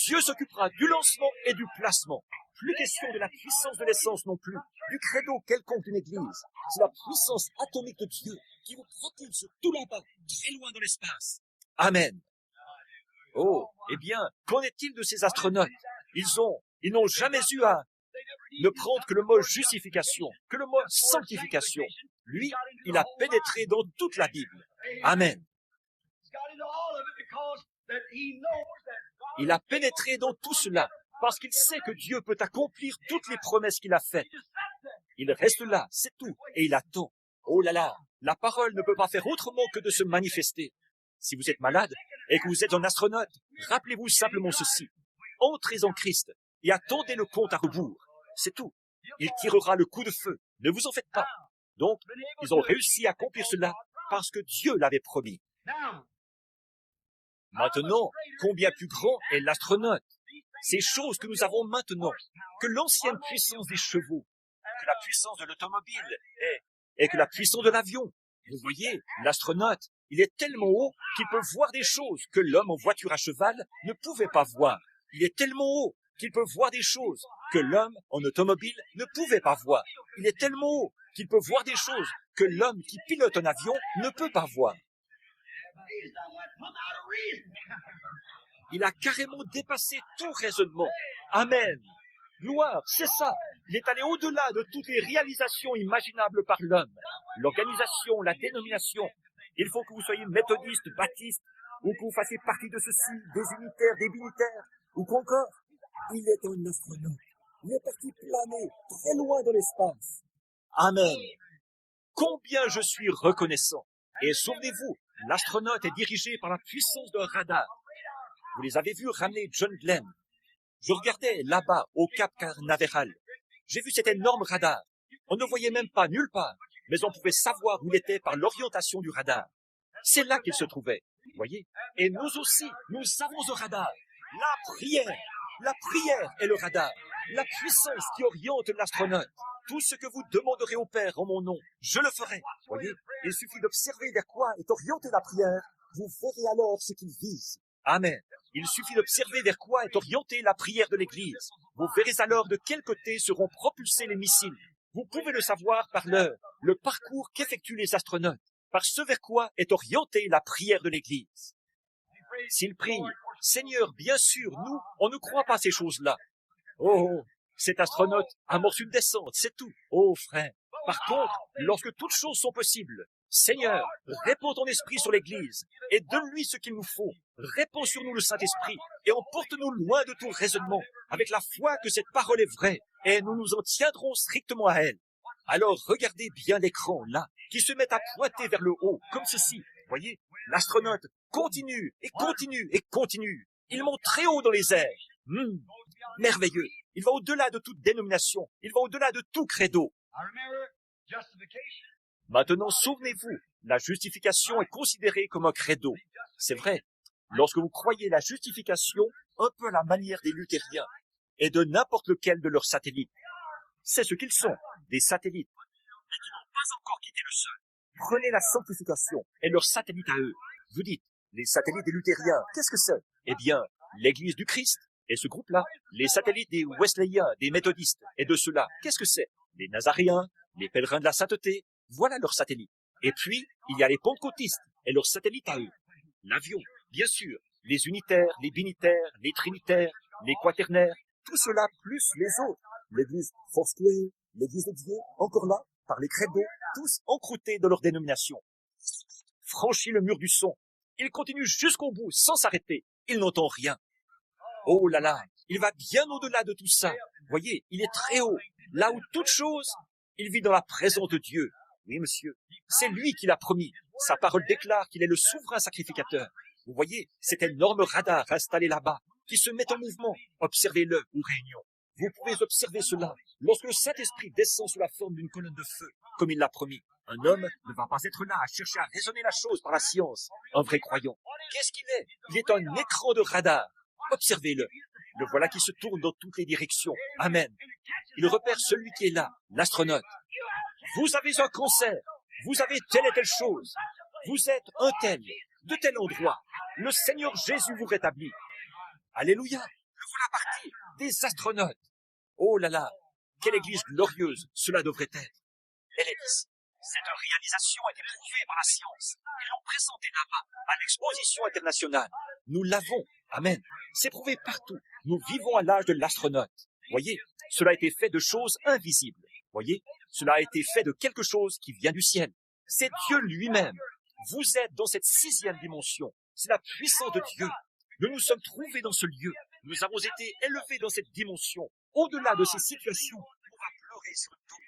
Dieu s'occupera du lancement et du placement. Plus question de la puissance de l'essence non plus, du credo quelconque d'une église. C'est la puissance atomique de Dieu qui vous propulse tout là-bas, très loin dans l'espace. Amen. Oh, eh bien, qu'en est-il de ces astronautes? Ils n'ont jamais eu à ne prendre que le mot justification, que le mot sanctification. Lui, il a pénétré dans toute la Bible. Amen. Il a pénétré dans tout cela parce qu'il sait que Dieu peut accomplir toutes les promesses qu'il a faites. Il reste là, c'est tout, et il attend. Oh là là, la parole ne peut pas faire autrement que de se manifester. Si vous êtes malade et que vous êtes un astronaute, rappelez-vous simplement ceci. Entrez en Christ et attendez le compte à rebours. C'est tout. Il tirera le coup de feu. Ne vous en faites pas. Donc, ils ont réussi à accomplir cela parce que Dieu l'avait promis. Maintenant, combien plus grand est l'astronaute? Ces choses que nous avons maintenant, que l'ancienne puissance des chevaux, que la puissance de l'automobile et que la puissance de l'avion. Vous voyez, l'astronaute, il est tellement haut qu'il peut voir des choses que l'homme en voiture à cheval ne pouvait pas voir. Il est tellement haut qu'il peut voir des choses que l'homme en automobile ne pouvait pas voir. Il est tellement haut qu'il peut voir des choses que l'homme qui pilote un avion ne peut pas voir. Il a carrément dépassé tout raisonnement. Amen. Gloire, c'est ça. Il est allé au-delà de toutes les réalisations imaginables par l'homme. L'organisation, la dénomination. Il faut que vous soyez méthodiste, baptiste, ou que vous fassiez partie de ceci, des unitaires, des binitaires, ou qu'encore. Il est un astronaute. Il est parti planer très loin dans l'espace. Amen. Combien je suis reconnaissant. Et souvenez-vous, l'astronaute est dirigé par la puissance d'un radar. Vous les avez vus ramener John Glenn. Je regardais là-bas, au Cap Canaveral. J'ai vu cet énorme radar. On ne voyait même pas nulle part, mais on pouvait savoir où il était par l'orientation du radar. C'est là qu'il se trouvait, voyez. Et nous aussi, nous avons un radar. La prière est le radar. La puissance qui oriente l'astronaute. Tout ce que vous demanderez au Père en mon nom, je le ferai. Voyez, il suffit d'observer vers quoi est orientée la prière. Vous verrez alors ce qu'il vise. Amen. Il suffit d'observer vers quoi est orientée la prière de l'Église. Vous verrez alors de quel côté seront propulsés les missiles. Vous pouvez le savoir par le parcours qu'effectuent les astronautes, par ce vers quoi est orientée la prière de l'Église. S'ils prient, Seigneur, bien sûr, nous, on ne croit pas à ces choses-là. Oh, cet astronaute amorce une descente, c'est tout. Oh, frère. Par contre, lorsque toutes choses sont possibles, Seigneur, répands ton esprit sur l'Église et donne-lui ce qu'il nous faut. Répands sur nous le Saint-Esprit et emporte-nous loin de tout raisonnement, avec la foi que cette parole est vraie et nous nous en tiendrons strictement à elle. Alors regardez bien l'écran, là, qui se met à pointer vers le haut, comme ceci. Voyez, l'astronaute continue et continue et continue. Il monte très haut dans les airs. Merveilleux. Il va au-delà de toute dénomination. Il va au-delà de tout credo. Maintenant, souvenez-vous, la justification est considérée comme un credo. C'est vrai, lorsque vous croyez la justification un peu à la manière des luthériens et de n'importe lequel de leurs satellites. C'est ce qu'ils sont, des satellites, mais qui n'ont pas encore quitté le sol. Prenez la sanctification et leurs satellites à eux. Vous dites, les satellites des luthériens, qu'est-ce que c'est? Eh bien, l'Église du Christ et ce groupe-là, les satellites des Wesleyens, des méthodistes et de ceux-là, qu'est-ce que c'est? Les Nazaréens, les pèlerins de la sainteté, voilà leurs satellites. Et puis, il y a les pentecôtistes et leurs satellites à eux. L'avion, bien sûr, les unitaires, les binitaires, les trinitaires, les quaternaires, tout cela plus les autres. L'église Foursquare, l'église de Dieu, encore là, par les credos, tous encroutés dans leur dénomination. Franchit le mur du son. Il continue jusqu'au bout, sans s'arrêter. Il n'entend rien. Oh là là, il va bien au-delà de tout ça. Voyez, il est très haut. Là où toute chose, il vit dans la présence de Dieu. Oui, monsieur, c'est lui qui l'a promis. Sa parole déclare qu'il est le souverain sacrificateur. Vous voyez, cet énorme radar installé là-bas, qui se met en mouvement. Observez-le aux réunions. Vous pouvez observer cela lorsque le Saint-Esprit descend sous la forme d'une colonne de feu, comme il l'a promis. Un homme ne va pas être là à chercher à raisonner la chose par la science. Un vrai croyant. Qu'est-ce qu'il est? Il est un écran de radar. Observez-le. Le voilà qui se tourne dans toutes les directions. Amen. Il repère celui qui est là, l'astronaute. Vous avez un cancer. Vous avez telle et telle chose. Vous êtes un tel, de tel endroit. Le Seigneur Jésus vous rétablit. Alléluia. Le voilà parti. Des astronautes. Oh là là. Quelle église glorieuse cela devrait être. Elle est ici. Cette réalisation a été prouvée par la science. Ils l'ont présentée là-bas, à l'exposition internationale. Nous l'avons. Amen. C'est prouvé partout. Nous vivons à l'âge de l'astronaute. Voyez, cela a été fait de choses invisibles. Voyez, cela a été fait de quelque chose qui vient du ciel. C'est Dieu lui-même. Vous êtes dans cette 6e dimension. C'est la puissance de Dieu. Nous nous sommes trouvés dans ce lieu. Nous avons été élevés dans cette dimension. Au-delà de ces situations, on va pleurer sur une tombe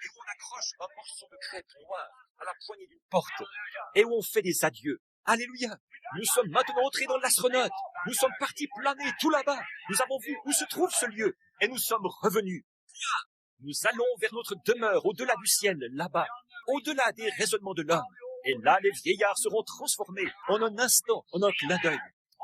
et où on accroche un morceau de crêpe noire à la poignée d'une porte et où on fait des adieux. Alléluia. Nous sommes maintenant entrés dans l'astronaute. Nous sommes partis planer tout là-bas. Nous avons vu où se trouve ce lieu et nous sommes revenus. Nous allons vers notre demeure au-delà du ciel, là-bas, au-delà des raisonnements de l'homme. Et là, les vieillards seront transformés en un instant, en un clin d'œil.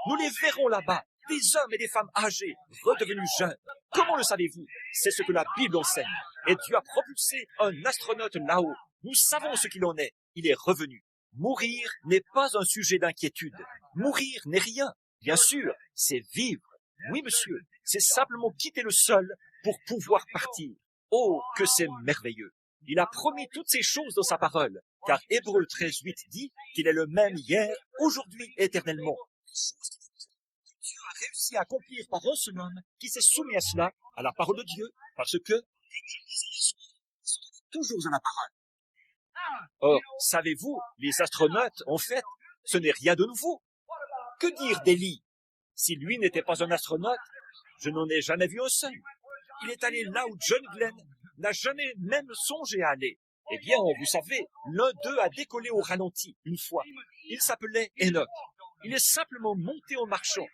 Nous les verrons là-bas, des hommes et des femmes âgés, redevenus jeunes. Comment le savez-vous? C'est ce que la Bible enseigne. Et Dieu a propulsé un astronaute là-haut. Nous savons ce qu'il en est. Il est revenu. Mourir n'est pas un sujet d'inquiétude. Mourir n'est rien. Bien sûr, c'est vivre. Oui, monsieur, c'est simplement quitter le sol pour pouvoir partir. Oh, que c'est merveilleux. Il a promis toutes ces choses dans sa parole, car Hébreux 13:8 dit qu'il est le même hier, aujourd'hui, éternellement. Dieu a réussi à accomplir par un seul homme qui s'est soumis à cela, à la parole de Dieu, parce que toujours à la parole. Or, savez-vous, les astronautes, en fait, ce n'est rien de nouveau. Que dire d'Élie? Si lui n'était pas un astronaute, je n'en ai jamais vu un seul. Il est allé là où John Glenn n'a jamais même songé à aller. Eh bien, vous savez, l'un d'eux a décollé au ralenti une fois. Il s'appelait Enoch. Il est simplement monté en marchant.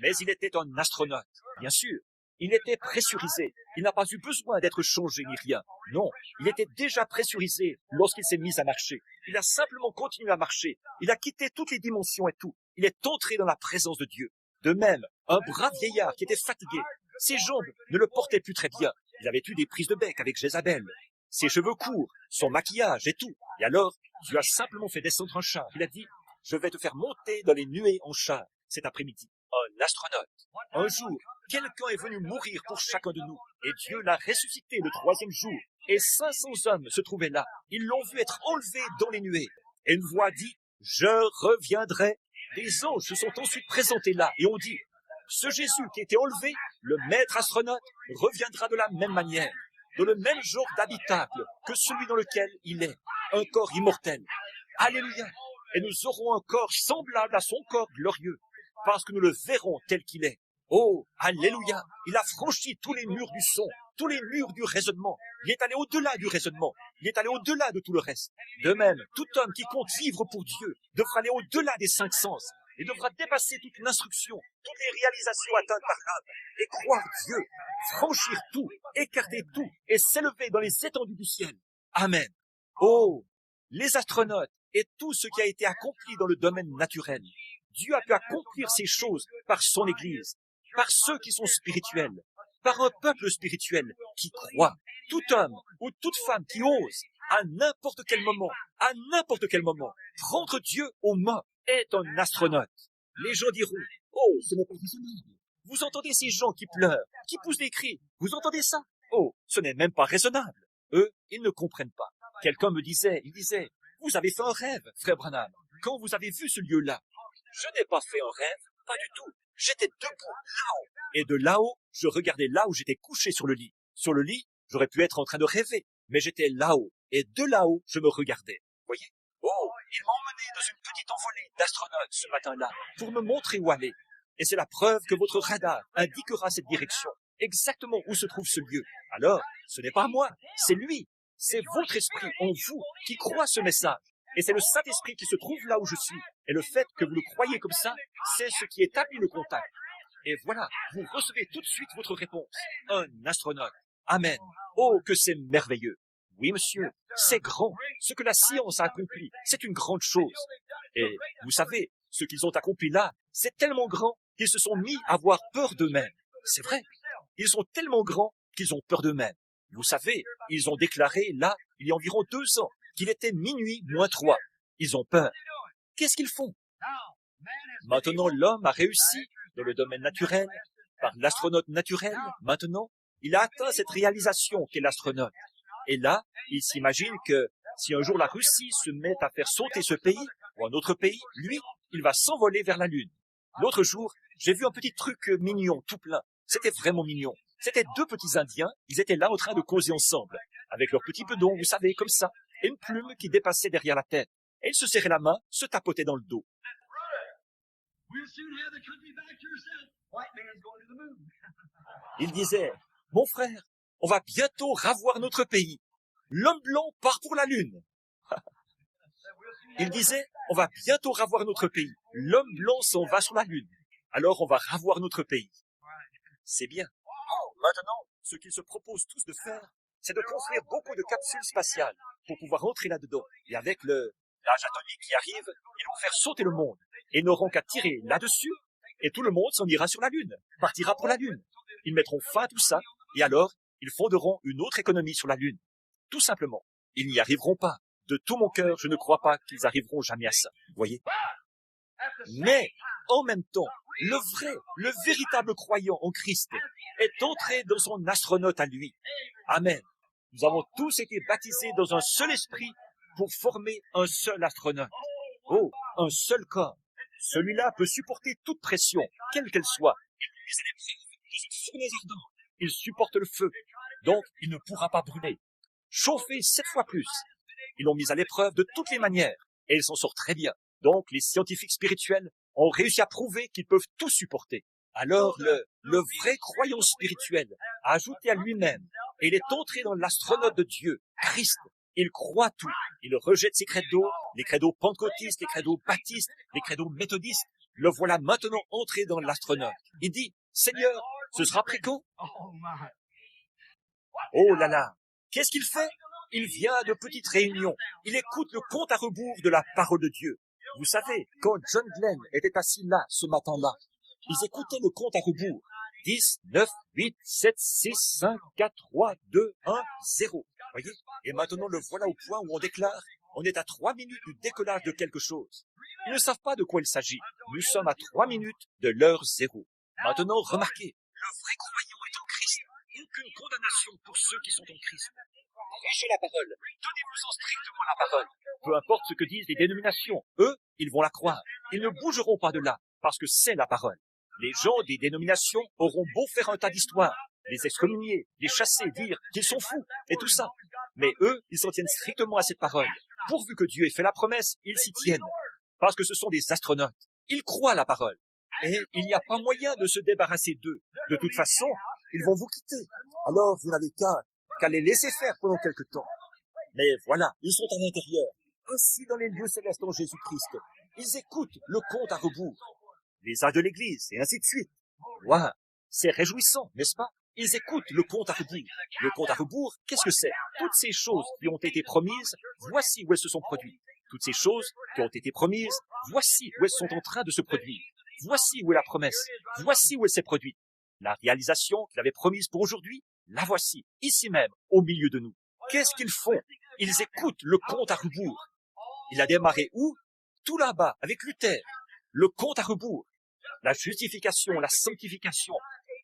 Mais il était un astronaute, bien sûr. Il était pressurisé. Il n'a pas eu besoin d'être changé ni rien. Non, il était déjà pressurisé lorsqu'il s'est mis à marcher. Il a simplement continué à marcher. Il a quitté toutes les dimensions et tout. Il est entré dans la présence de Dieu. De même, un brave vieillard qui était fatigué. Ses jambes ne le portaient plus très bien. Il avait eu des prises de bec avec Jézabel. Ses cheveux courts, son maquillage et tout. Et alors, Dieu a simplement fait descendre un char. Il a dit, je vais te faire monter dans les nuées en char cet après-midi. Un astronaute. Un jour, quelqu'un est venu mourir pour chacun de nous. Et Dieu l'a ressuscité le 3e jour. Et 500 hommes se trouvaient là. Ils l'ont vu être enlevé dans les nuées. Et une voix dit, « Je reviendrai. » Des anges se sont ensuite présentés là et ont dit, « Ce Jésus qui était enlevé, le maître astronaute, reviendra de la même manière, dans le même genre d'habitable que celui dans lequel il est, un corps immortel. Alléluia. Et nous aurons un corps semblable à son corps glorieux, parce que nous le verrons tel qu'il est. Oh, alléluia. Il a franchi tous les murs du son, tous les murs du raisonnement. Il est allé au-delà du raisonnement. Il est allé au-delà de tout le reste. De même, tout homme qui compte vivre pour Dieu devra aller au-delà des 5 sens et devra dépasser toute l'instruction, toutes les réalisations atteintes par l'âme et croire Dieu, franchir tout, écarter tout et s'élever dans les étendues du ciel. Amen. Oh, les astronautes et tout ce qui a été accompli dans le domaine naturel. Dieu a pu accomplir ces choses par son Église, par ceux qui sont spirituels, par un peuple spirituel qui croit. Tout homme ou toute femme qui ose, à n'importe quel moment, prendre Dieu au mot est un astronaute. Les gens diront, « Oh, ce n'est pas raisonnable. » Vous entendez ces gens qui pleurent, qui poussent des cris, vous entendez ça? Oh, ce n'est même pas raisonnable. Eux, ils ne comprennent pas. Quelqu'un me disait, vous avez fait un rêve, frère Branham, quand vous avez vu ce lieu-là. Je n'ai pas fait un rêve, pas du tout. J'étais debout, là-haut. Et de là-haut, je regardais là où j'étais couché sur le lit. Sur le lit, j'aurais pu être en train de rêver, mais j'étais là-haut. Et de là-haut, je me regardais. Voyez? Oh, ils m'ont emmené dans une petite envolée d'astronautes ce matin-là pour me montrer où aller. Et c'est la preuve que votre radar indiquera cette direction, exactement où se trouve ce lieu. Alors, ce n'est pas moi, c'est lui. C'est votre esprit en vous qui croit ce message. Et c'est le Saint-Esprit qui se trouve là où je suis. Et le fait que vous le croyez comme ça, c'est ce qui établit le contact. Et voilà, vous recevez tout de suite votre réponse. Un astronaute. Amen. Oh, que c'est merveilleux. Oui, monsieur, c'est grand. Ce que la science a accompli, c'est une grande chose. Et vous savez, ce qu'ils ont accompli là, c'est tellement grand qu'ils se sont mis à avoir peur d'eux-mêmes. C'est vrai. Ils sont tellement grands qu'ils ont peur d'eux-mêmes. Vous savez, ils ont déclaré là, il y a environ 2 ans, qu'il était minuit moins 3. Ils ont peur. Qu'est-ce qu'ils font? Maintenant, l'homme a réussi dans le domaine naturel, par l'astronaute naturel. Maintenant, il a atteint cette réalisation qu'est l'astronaute. Et là, il s'imagine que si un jour la Russie se met à faire sauter ce pays, ou un autre pays, lui, il va s'envoler vers la Lune. L'autre jour, j'ai vu un petit truc mignon, tout plein. C'était vraiment mignon. C'était 2 petits Indiens, ils étaient là en train de causer ensemble, avec leurs petits bedons, vous savez, comme ça, et une plume qui dépassait derrière la tête. Et ils se serraient la main, se tapotaient dans le dos. Ils disaient, « Mon frère, on va bientôt ravoir notre pays. L'homme blanc part pour la Lune. » Ils disaient, « On va bientôt ravoir notre pays. L'homme blanc s'en va sur la Lune. Alors on va ravoir notre pays. » C'est bien. Maintenant, ce qu'ils se proposent tous de faire, c'est de construire beaucoup de capsules spatiales pour pouvoir entrer là-dedans. Et avec l'âge atomique qui arrive, ils vont faire sauter le monde. Et n'auront qu'à tirer là-dessus, et tout le monde s'en ira sur la Lune, partira pour la Lune. Ils mettront fin à tout ça, et alors, ils fonderont une autre économie sur la Lune. Tout simplement. Ils n'y arriveront pas. De tout mon cœur, je ne crois pas qu'ils arriveront jamais à ça. Voyez? Mais, en même temps, le véritable croyant en Christ est entré dans son astronaute à lui. Amen. Nous avons tous été baptisés dans un seul esprit pour former un seul astronaute. Oh, un seul corps. Celui-là peut supporter toute pression, quelle qu'elle soit. Il supporte le feu, donc il ne pourra pas brûler. Chauffer 7 fois plus. Ils l'ont mis à l'épreuve de toutes les manières, et il s'en sort très bien. Donc les scientifiques spirituels ont réussi à prouver qu'ils peuvent tout supporter. Alors le vrai croyant spirituel a ajouté à lui-même, et il est entré dans l'astronaute de Dieu, Christ. Il croit tout. Il rejette ses credos, les credos pentecôtistes, les credos baptistes, les credos méthodistes. Le voilà maintenant entré dans l'astronaute. Il dit, Seigneur, ce sera après quand? Oh là là! Qu'est-ce qu'il fait? Il vient de petites réunions. Il écoute le compte à rebours de la parole de Dieu. Vous savez, quand John Glenn était assis là, ce matin-là, ils écoutaient le compte à rebours. 10, 9, 8, 7, 6, 5, 4, 3, 2, 1, 0. Voyez? Et maintenant, le voilà au point où on déclare, on est à 3 minutes du décollage de quelque chose. Ils ne savent pas de quoi il s'agit. Nous sommes à 3 minutes de l'heure 0. Maintenant, remarquez, le vrai croyant est en Christ. Aucune condamnation pour ceux qui sont en Christ. Prêchez la parole. Tenez-vous strictement la parole. Peu importe ce que disent les dénominations, eux, ils vont la croire. Ils ne bougeront pas de là, parce que c'est la parole. Les gens des dénominations auront beau faire un tas d'histoires, les excommunier, les chasser, dire qu'ils sont fous, et tout ça. Mais eux, ils s'en tiennent strictement à cette parole. Pourvu que Dieu ait fait la promesse, ils s'y tiennent. Parce que ce sont des astronautes. Ils croient la parole. Et il n'y a pas moyen de se débarrasser d'eux. De toute façon, ils vont vous quitter. Alors, vous n'avez qu'à les laisser faire pendant quelque temps. Mais voilà, ils sont à l'intérieur, assis dans les lieux célestes en Jésus-Christ. Ils écoutent le compte à rebours, les âges de l'Église, et ainsi de suite. Waouh, c'est réjouissant, n'est-ce pas? Ils écoutent le compte à rebours. Le compte à rebours, qu'est-ce que c'est? Toutes ces choses qui ont été promises, voici où elles se sont produites. Toutes ces choses qui ont été promises, voici où elles sont en train de se produire. Voici où est la promesse. Voici où elle s'est produite. La réalisation qu'il avait promise pour aujourd'hui, la voici, ici même, au milieu de nous. Qu'est-ce qu'ils font? Ils écoutent le compte à rebours. Il a démarré où? Tout là-bas, avec Luther. Le compte à rebours. La justification, la sanctification.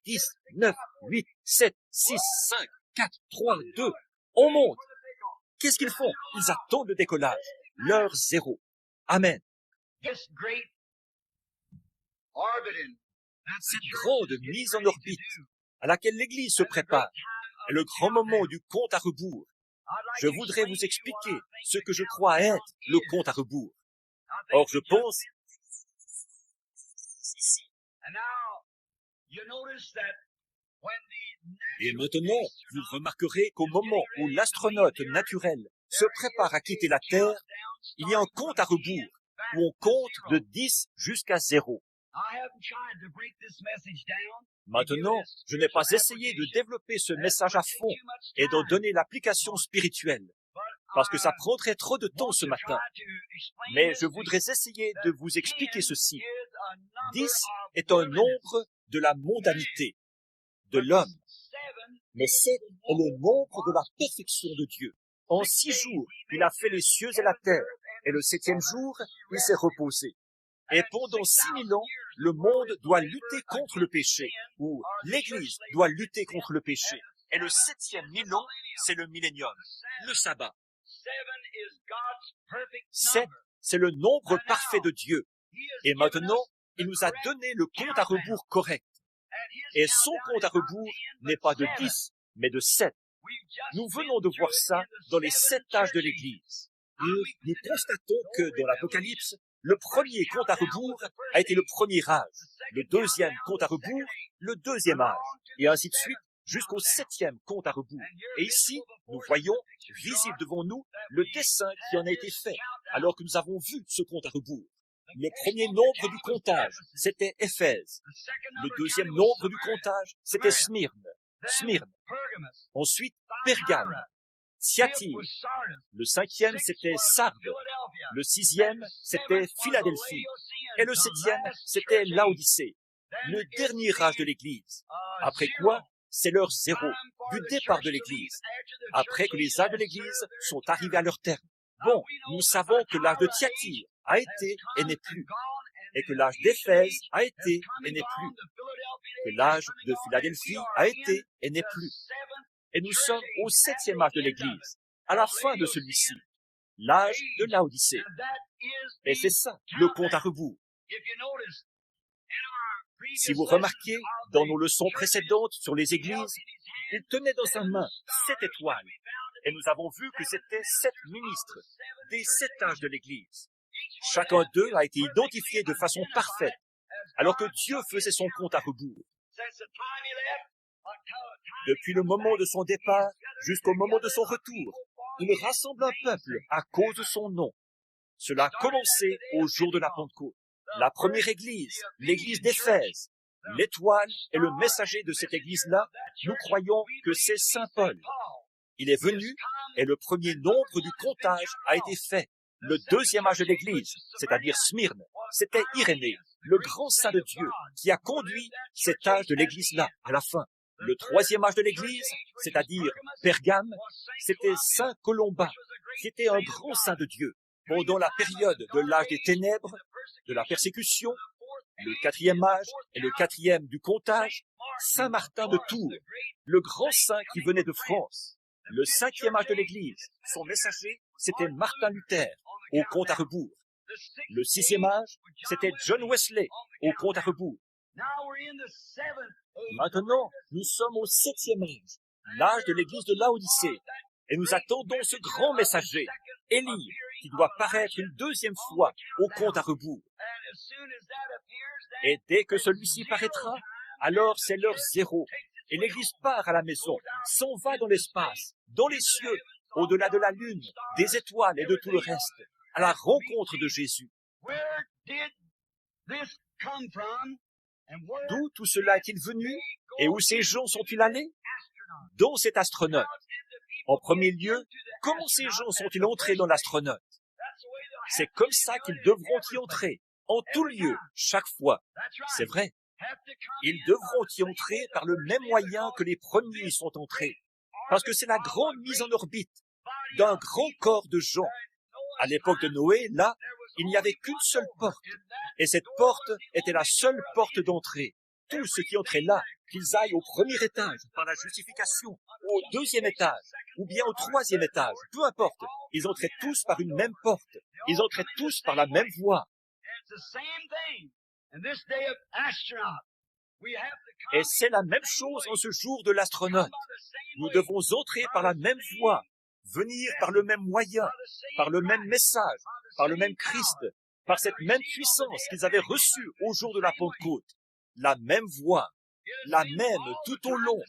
10, 9, 8, 7, 6, 5, 4, 3, 2. On monte. Qu'est-ce qu'ils font? Ils attendent le décollage. L'heure zéro. Amen. Cette grande mise en orbite à laquelle l'Église se prépare est le grand moment du compte à rebours. Je voudrais vous expliquer ce que je crois être le compte à rebours. Or, je pense... Et maintenant, vous remarquerez qu'au moment où l'astronaute naturel se prépare à quitter la Terre, il y a un compte à rebours où on compte de 10 jusqu'à 0. Maintenant, je n'ai pas essayé de développer ce message à fond et d'en donner l'application spirituelle, parce que ça prendrait trop de temps ce matin. Mais je voudrais essayer de vous expliquer ceci. 10 est un nombre de la mondanité, de l'homme. Mais 7 est le nombre de la perfection de Dieu. En 6 jours, il a fait les cieux et la terre, et le 7e jour, il s'est reposé. Et pendant 6000 ans, le monde doit lutter contre le péché, ou l'Église doit lutter contre le péché. Et le 7e millénaire, c'est le millénium, le sabbat. 7, c'est le nombre parfait de Dieu. Et maintenant, il nous a donné le compte à rebours correct. Et son compte à rebours n'est pas de 10, mais de 7. Nous venons de voir ça dans les 7 âges de l'Église. Et nous constatons que dans l'Apocalypse, le premier compte à rebours a été le premier âge, le deuxième compte à rebours, le deuxième âge, et ainsi de suite jusqu'au 7e compte à rebours. Et ici, nous voyons, visible devant nous, le dessin qui en a été fait, alors que nous avons vu ce compte à rebours. Le premier nombre du comptage, c'était Éphèse. Le deuxième nombre du comptage, c'était Smyrne. Ensuite, Pergame. Thyatire. Le 5e, c'était Sardes. Le 6e, c'était Philadelphie. Et le 7e, c'était Laodicée. Le dernier âge de l'Église. Après quoi, c'est l'heure zéro du départ de l'Église. Après que les âges de l'Église sont arrivés à leur terme. Bon, nous savons que l'âge de Thyatire a été et n'est plus. Et que l'âge d'Éphèse a été et n'est plus. Que l'âge de Philadelphie a été et n'est plus. Et nous sommes au 7e âge de l'Église, à la fin de celui-ci, l'âge de Laodicée. Et c'est ça, le compte à rebours. Si vous remarquez, dans nos leçons précédentes sur les églises, il tenait dans sa main 7 étoiles. Et nous avons vu que c'était 7 ministres des 7 âges de l'Église. Chacun d'eux a été identifié de façon parfaite, alors que Dieu faisait son compte à rebours. Depuis le moment de son départ jusqu'au moment de son retour, il rassemble un peuple à cause de son nom. Cela a commencé au jour de la Pentecôte. La première église, l'église d'Éphèse, l'étoile est le messager de cette église-là. Nous croyons que c'est Saint Paul. Il est venu et le premier nombre du comptage a été fait. Le deuxième âge de l'église, c'est-à-dire Smyrne, c'était Irénée, le grand saint de Dieu, qui a conduit cet âge de l'église-là à la fin. Le troisième âge de l'Église, c'est-à-dire Pergame, c'était Saint Colomba, qui était un grand saint de Dieu. Pendant la période de l'âge des ténèbres, de la persécution, le 4e âge et le 4e du comptage, Saint Martin de Tours, le grand saint qui venait de France. Le cinquième âge de l'Église, son messager, c'était Martin Luther, au compte à rebours. Le sixième âge, c'était John Wesley, au compte à rebours. Maintenant, nous sommes au septième âge, l'âge de l'Église de Laodicée, et nous attendons ce grand messager, Élie, qui doit paraître une deuxième fois au compte à rebours. Et dès que celui-ci paraîtra, alors c'est l'heure zéro, et l'Église part à la maison, s'en va dans l'espace, dans les cieux, au-delà de la lune, des étoiles et de tout le reste, à la rencontre de Jésus. D'où tout cela est-il venu et où ces gens sont-ils allés? Dans cet astronaute. En premier lieu, comment ces gens sont-ils entrés dans l'astronaute? C'est comme ça qu'ils devront y entrer, en tout lieu, chaque fois. C'est vrai. Ils devront y entrer par le même moyen que les premiers y sont entrés, parce que c'est la grande mise en orbite d'un grand corps de gens. À l'époque de Noé, là, il n'y avait qu'une seule porte, et cette porte était la seule porte d'entrée. Tous ceux qui entraient là, qu'ils aillent au premier étage par la justification, ou au deuxième étage, ou bien au troisième étage, peu importe, ils entraient tous par une même porte, ils entraient tous par la même voie. Et c'est la même chose en ce jour de l'astronaute. Nous devons entrer par la même voie, venir par le même moyen, par le même message, par le même Christ, par cette même puissance qu'ils avaient reçue au jour de la Pentecôte. La même voie, la même tout au long,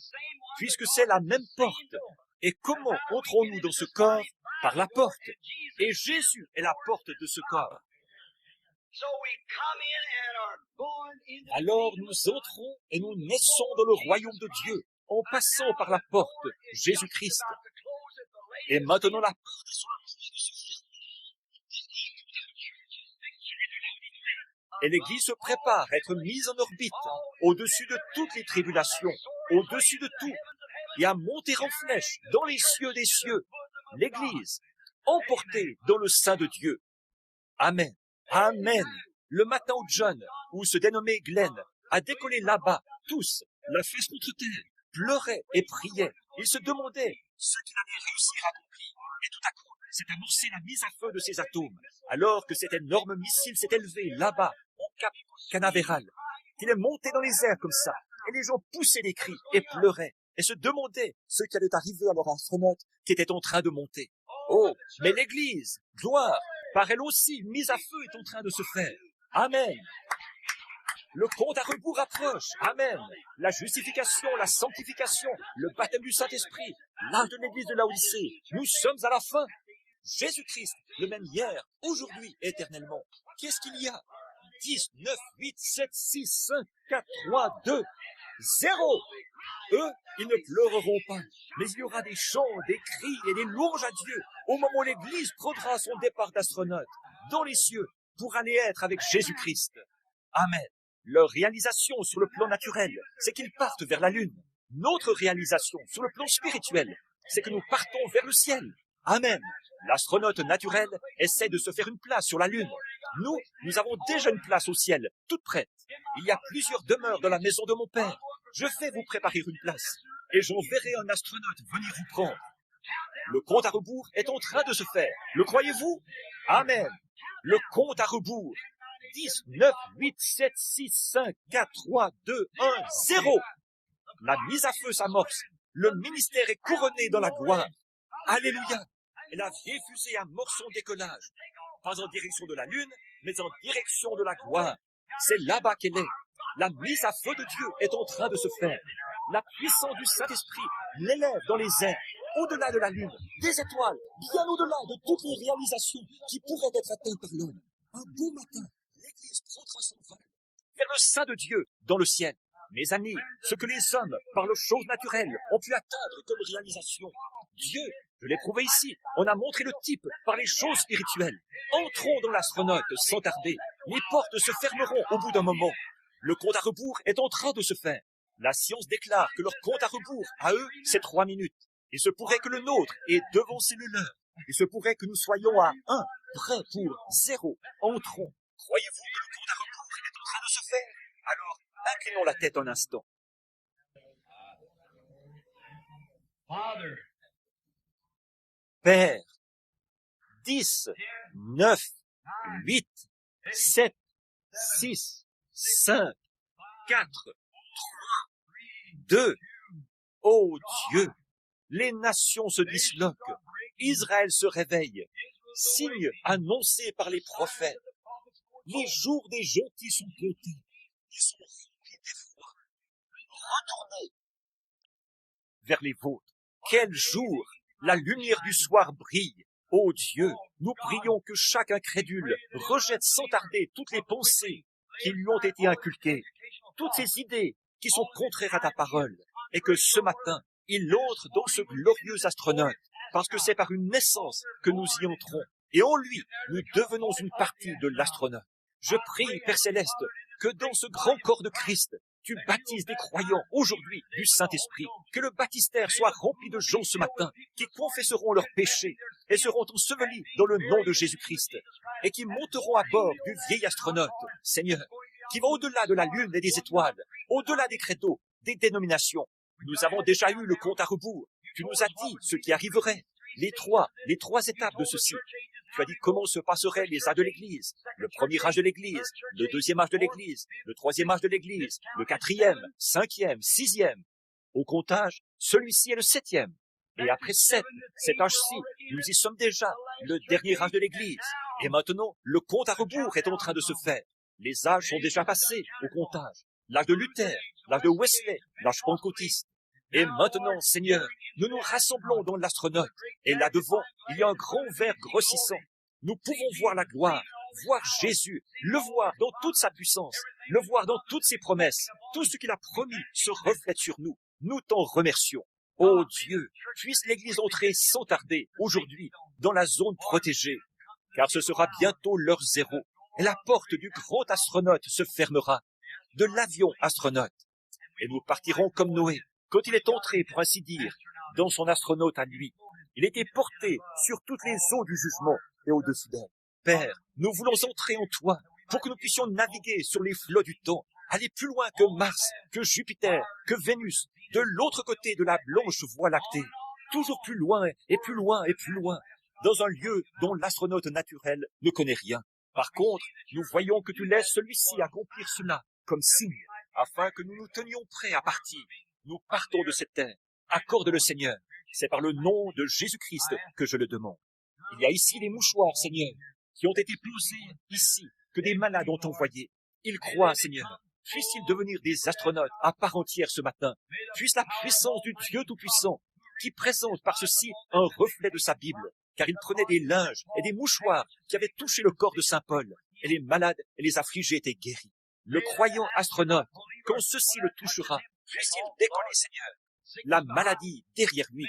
puisque c'est la même porte. Et comment entrons-nous dans ce corps? Par la porte. Et Jésus est la porte de ce corps. Alors nous entrons et nous naissons dans le royaume de Dieu en passant par la porte, Jésus-Christ. Et maintenant la porte est sur et l'Église se prépare à être mise en orbite, au-dessus de toutes les tribulations, au-dessus de tout, et à monter en flèche dans les cieux des cieux. L'Église, emportée dans le sein de Dieu. Amen. Amen. Le matin où John, ou se dénommait Glenn, a décollé là-bas, tous, la face contre terre, pleuraient et priaient. Ils se demandaient ce qu'il allait réussir à accomplir. Et tout à coup, s'est amorcée la mise à feu de ces atomes, alors que cet énorme missile s'est élevé là-bas, au Cap Canaveral, qu'il est monté dans les airs comme ça, et les gens poussaient des cris et pleuraient, et se demandaient ce qui allait arriver à leur astronaute qui était en train de monter. Oh, mais l'Église, gloire, par elle aussi, une mise à feu est en train de se faire. Amen. Le compte à rebours approche. Amen. La justification, la sanctification, le baptême du Saint-Esprit, l'âge de l'Église de Laodicée. Nous sommes à la fin. Jésus-Christ, le même hier, aujourd'hui, éternellement. Qu'est-ce qu'il y a? 10, 9, 8, 7, 6, 5, 4, 3, 2, 0. Eux, ils ne pleureront pas, mais il y aura des chants, des cris et des louanges à Dieu au moment où l'Église prendra son départ d'astronaute dans les cieux pour aller être avec Jésus-Christ. Amen. Leur réalisation sur le plan naturel, c'est qu'ils partent vers la Lune. Notre réalisation sur le plan spirituel, c'est que nous partons vers le ciel. Amen. L'astronaute naturel essaie de se faire une place sur la Lune. Nous avons déjà une place au ciel, toute prête. Il y a plusieurs demeures dans la maison de mon Père. Je vais vous préparer une place, et j'enverrai un astronaute venir vous prendre. Le compte à rebours est en train de se faire. Le croyez-vous? Amen. Le compte à rebours. 10, 9, 8, 7, 6, 5, 4, 3, 2, 1, 0. La mise à feu s'amorce. Le ministère est couronné dans la gloire. Alléluia. Et la vieille fusée amorce son décollage. Pas en direction de la Lune, mais en direction de la gloire. C'est là-bas qu'elle est. La mise à feu de Dieu est en train de se faire. La puissance du Saint-Esprit l'élève dans les airs, au-delà de la Lune, des étoiles, bien au-delà de toutes les réalisations qui pourraient être atteintes par l'homme. Un beau matin, l'Église prendra son vol vers le sein de Dieu dans le ciel. Mes amis, ce que les hommes, par leurs choses naturelles, ont pu atteindre comme réalisation, Dieu, je l'ai prouvé ici, on a montré le type par les choses spirituelles. Entrons dans l'astronaute sans tarder. Les portes se fermeront au bout d'un moment. Le compte à rebours est en train de se faire. La science déclare que leur compte à rebours, à eux, c'est 3 minutes. Il se pourrait que le nôtre ait devancé le leur. Il se pourrait que nous soyons à 1, prêts pour 0. Entrons. Croyez-vous que le compte à rebours est en train de se faire? Alors, inclinons la tête un instant. Father, Père, 10, 9, 8, 7, 6, 5, 4, 2, ô Dieu, les nations se disloquent, Israël se réveille, signe annoncé par les prophètes. Les jours des gentils sont comptés, ils sont remplis d'effroi. Retournez vers les vôtres. Quel jour la lumière du soir brille. Ô Dieu, nous prions que chaque incrédule rejette sans tarder toutes les pensées qui lui ont été inculquées, toutes ces idées qui sont contraires à ta parole, et que ce matin, il entre dans ce glorieux astronaute, parce que c'est par une naissance que nous y entrons, et en lui, nous devenons une partie de l'astronaute. Je prie, Père Céleste, que dans ce grand corps de Christ, tu baptises des croyants aujourd'hui du Saint-Esprit, que le baptistère soit rempli de gens ce matin qui confesseront leurs péchés et seront ensevelis dans le nom de Jésus-Christ et qui monteront à bord du vieil astronaute, Seigneur, qui va au-delà de la lune et des étoiles, au-delà des credos, des dénominations. Nous avons déjà eu le compte à rebours. Tu nous as dit ce qui arriverait, les trois étapes de ceci. Tu as dit comment se passeraient les âges de l'Église, le premier âge de l'Église, le deuxième âge de l'Église, le troisième âge de l'Église, le quatrième, cinquième, sixième. Au comptage, celui-ci est le septième. Et après cet âge-ci, nous y sommes déjà, le dernier âge de l'Église. Et maintenant, le compte à rebours est en train de se faire. Les âges sont déjà passés au comptage. L'âge de Luther, l'âge de Wesley, l'âge pentecôtiste. Et maintenant, Seigneur, nous nous rassemblons dans l'astronaute. Et là-devant, il y a un grand verre grossissant. Nous pouvons voir la gloire, voir Jésus, le voir dans toute sa puissance, le voir dans toutes ses promesses. Tout ce qu'il a promis se reflète sur nous. Nous t'en remercions. Ô Dieu, puisse l'Église entrer sans tarder, aujourd'hui, dans la zone protégée, car ce sera bientôt l'heure zéro, et la porte du grand astronaute se fermera, de l'avion astronaute, et nous partirons comme Noé. Quand il est entré, pour ainsi dire, dans son astronaute à lui, il était porté sur toutes les eaux du jugement et au-dessus d'elle. Père, nous voulons entrer en toi pour que nous puissions naviguer sur les flots du temps, aller plus loin que Mars, que Jupiter, que Vénus, de l'autre côté de la blanche voie lactée, toujours plus loin et plus loin et plus loin, dans un lieu dont l'astronaute naturel ne connaît rien. Par contre, nous voyons que tu laisses celui-ci accomplir cela comme signe, afin que nous nous tenions prêts à partir. Nous partons de cette terre. Accorde le Seigneur. C'est par le nom de Jésus-Christ que je le demande. Il y a ici des mouchoirs, Seigneur, qui ont été posés ici, que des malades ont envoyés. Ils croient, Seigneur. Puisse-t-il devenir des astronautes à part entière ce matin. Puisse la puissance du Dieu Tout-Puissant, qui présente par ceci un reflet de sa Bible, car il prenait des linges et des mouchoirs qui avaient touché le corps de saint Paul, et les malades et les affligés étaient guéris. Le croyant astronaute, quand ceci le touchera, puisse-t-il décoller, Seigneur, la maladie derrière lui.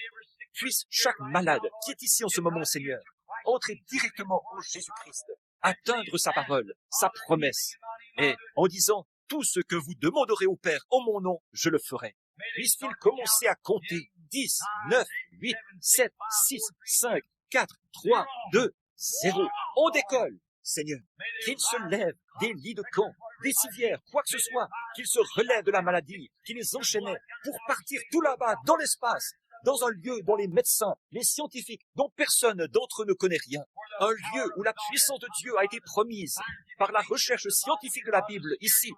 Puisse chaque malade qui est ici en ce moment, Seigneur, entrer directement en Jésus-Christ, atteindre sa parole, sa promesse, et en disant, tout ce que vous demanderez au Père en mon nom, je le ferai. Puisse-t-il commencer à compter 10, 9, 8, 7, 6, 5, 4, 3, 2, 0. On décolle, Seigneur. Qu'il se lève des lits de camp, des civières, quoi que ce soit, qu'il se relève de la maladie, qui les enchaînait pour partir tout là-bas, dans l'espace, dans un lieu dont les médecins, les scientifiques, dont personne d'entre eux ne connaît rien. Un lieu où la puissance de Dieu a été promise par la recherche scientifique de la Bible ici,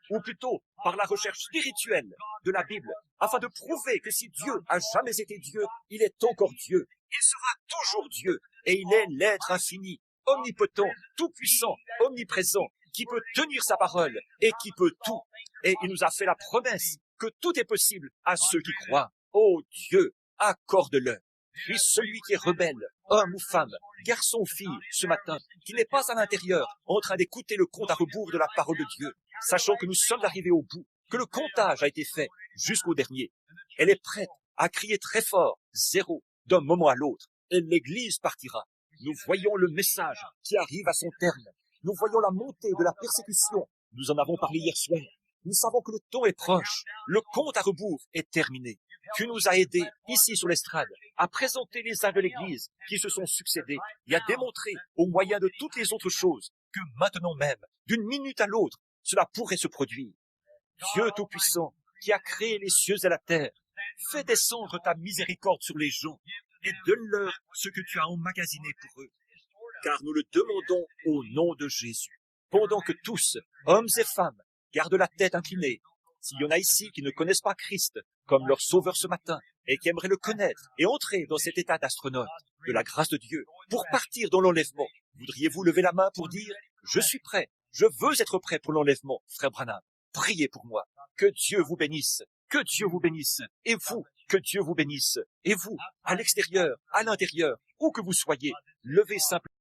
ou plutôt par la recherche spirituelle de la Bible, afin de prouver que si Dieu a jamais été Dieu, il est encore Dieu. Il sera toujours Dieu, et il est l'être infini, omnipotent, tout-puissant, omniprésent, qui peut tenir sa parole et qui peut tout. Et il nous a fait la promesse que tout est possible à ceux qui croient. Ô Dieu, accorde-le. Puis celui qui est rebelle, homme ou femme, garçon ou fille, ce matin, qui n'est pas à l'intérieur, en train d'écouter le compte à rebours de la parole de Dieu, sachant que nous sommes arrivés au bout, que le comptage a été fait jusqu'au dernier. Elle est prête à crier très fort, 0, d'un moment à l'autre, et l'Église partira. Nous voyons le message qui arrive à son terme. Nous voyons la montée de la persécution. Nous en avons parlé hier soir. Nous savons que le temps est proche. Le compte à rebours est terminé. Tu nous as aidés, ici sur l'estrade, à présenter les âges de l'Église qui se sont succédés et à démontrer, au moyen de toutes les autres choses, que maintenant même, d'une minute à l'autre, cela pourrait se produire. Dieu Tout-Puissant, qui a créé les cieux et la terre, fais descendre ta miséricorde sur les gens. et donne-leur ce que tu as emmagasiné pour eux, car nous le demandons au nom de Jésus. Pendant que tous, hommes et femmes, gardent la tête inclinée, s'il y en a ici qui ne connaissent pas Christ comme leur sauveur ce matin et qui aimeraient le connaître et entrer dans cet état d'astronaute de la grâce de Dieu pour partir dans l'enlèvement, voudriez-vous lever la main pour dire « Je suis prêt, je veux être prêt pour l'enlèvement, frère Branham. Priez pour moi. Que Dieu vous bénisse, que Dieu vous bénisse. Et vous, que Dieu vous bénisse. Et vous, à l'extérieur, à l'intérieur, où que vous soyez, levez simplement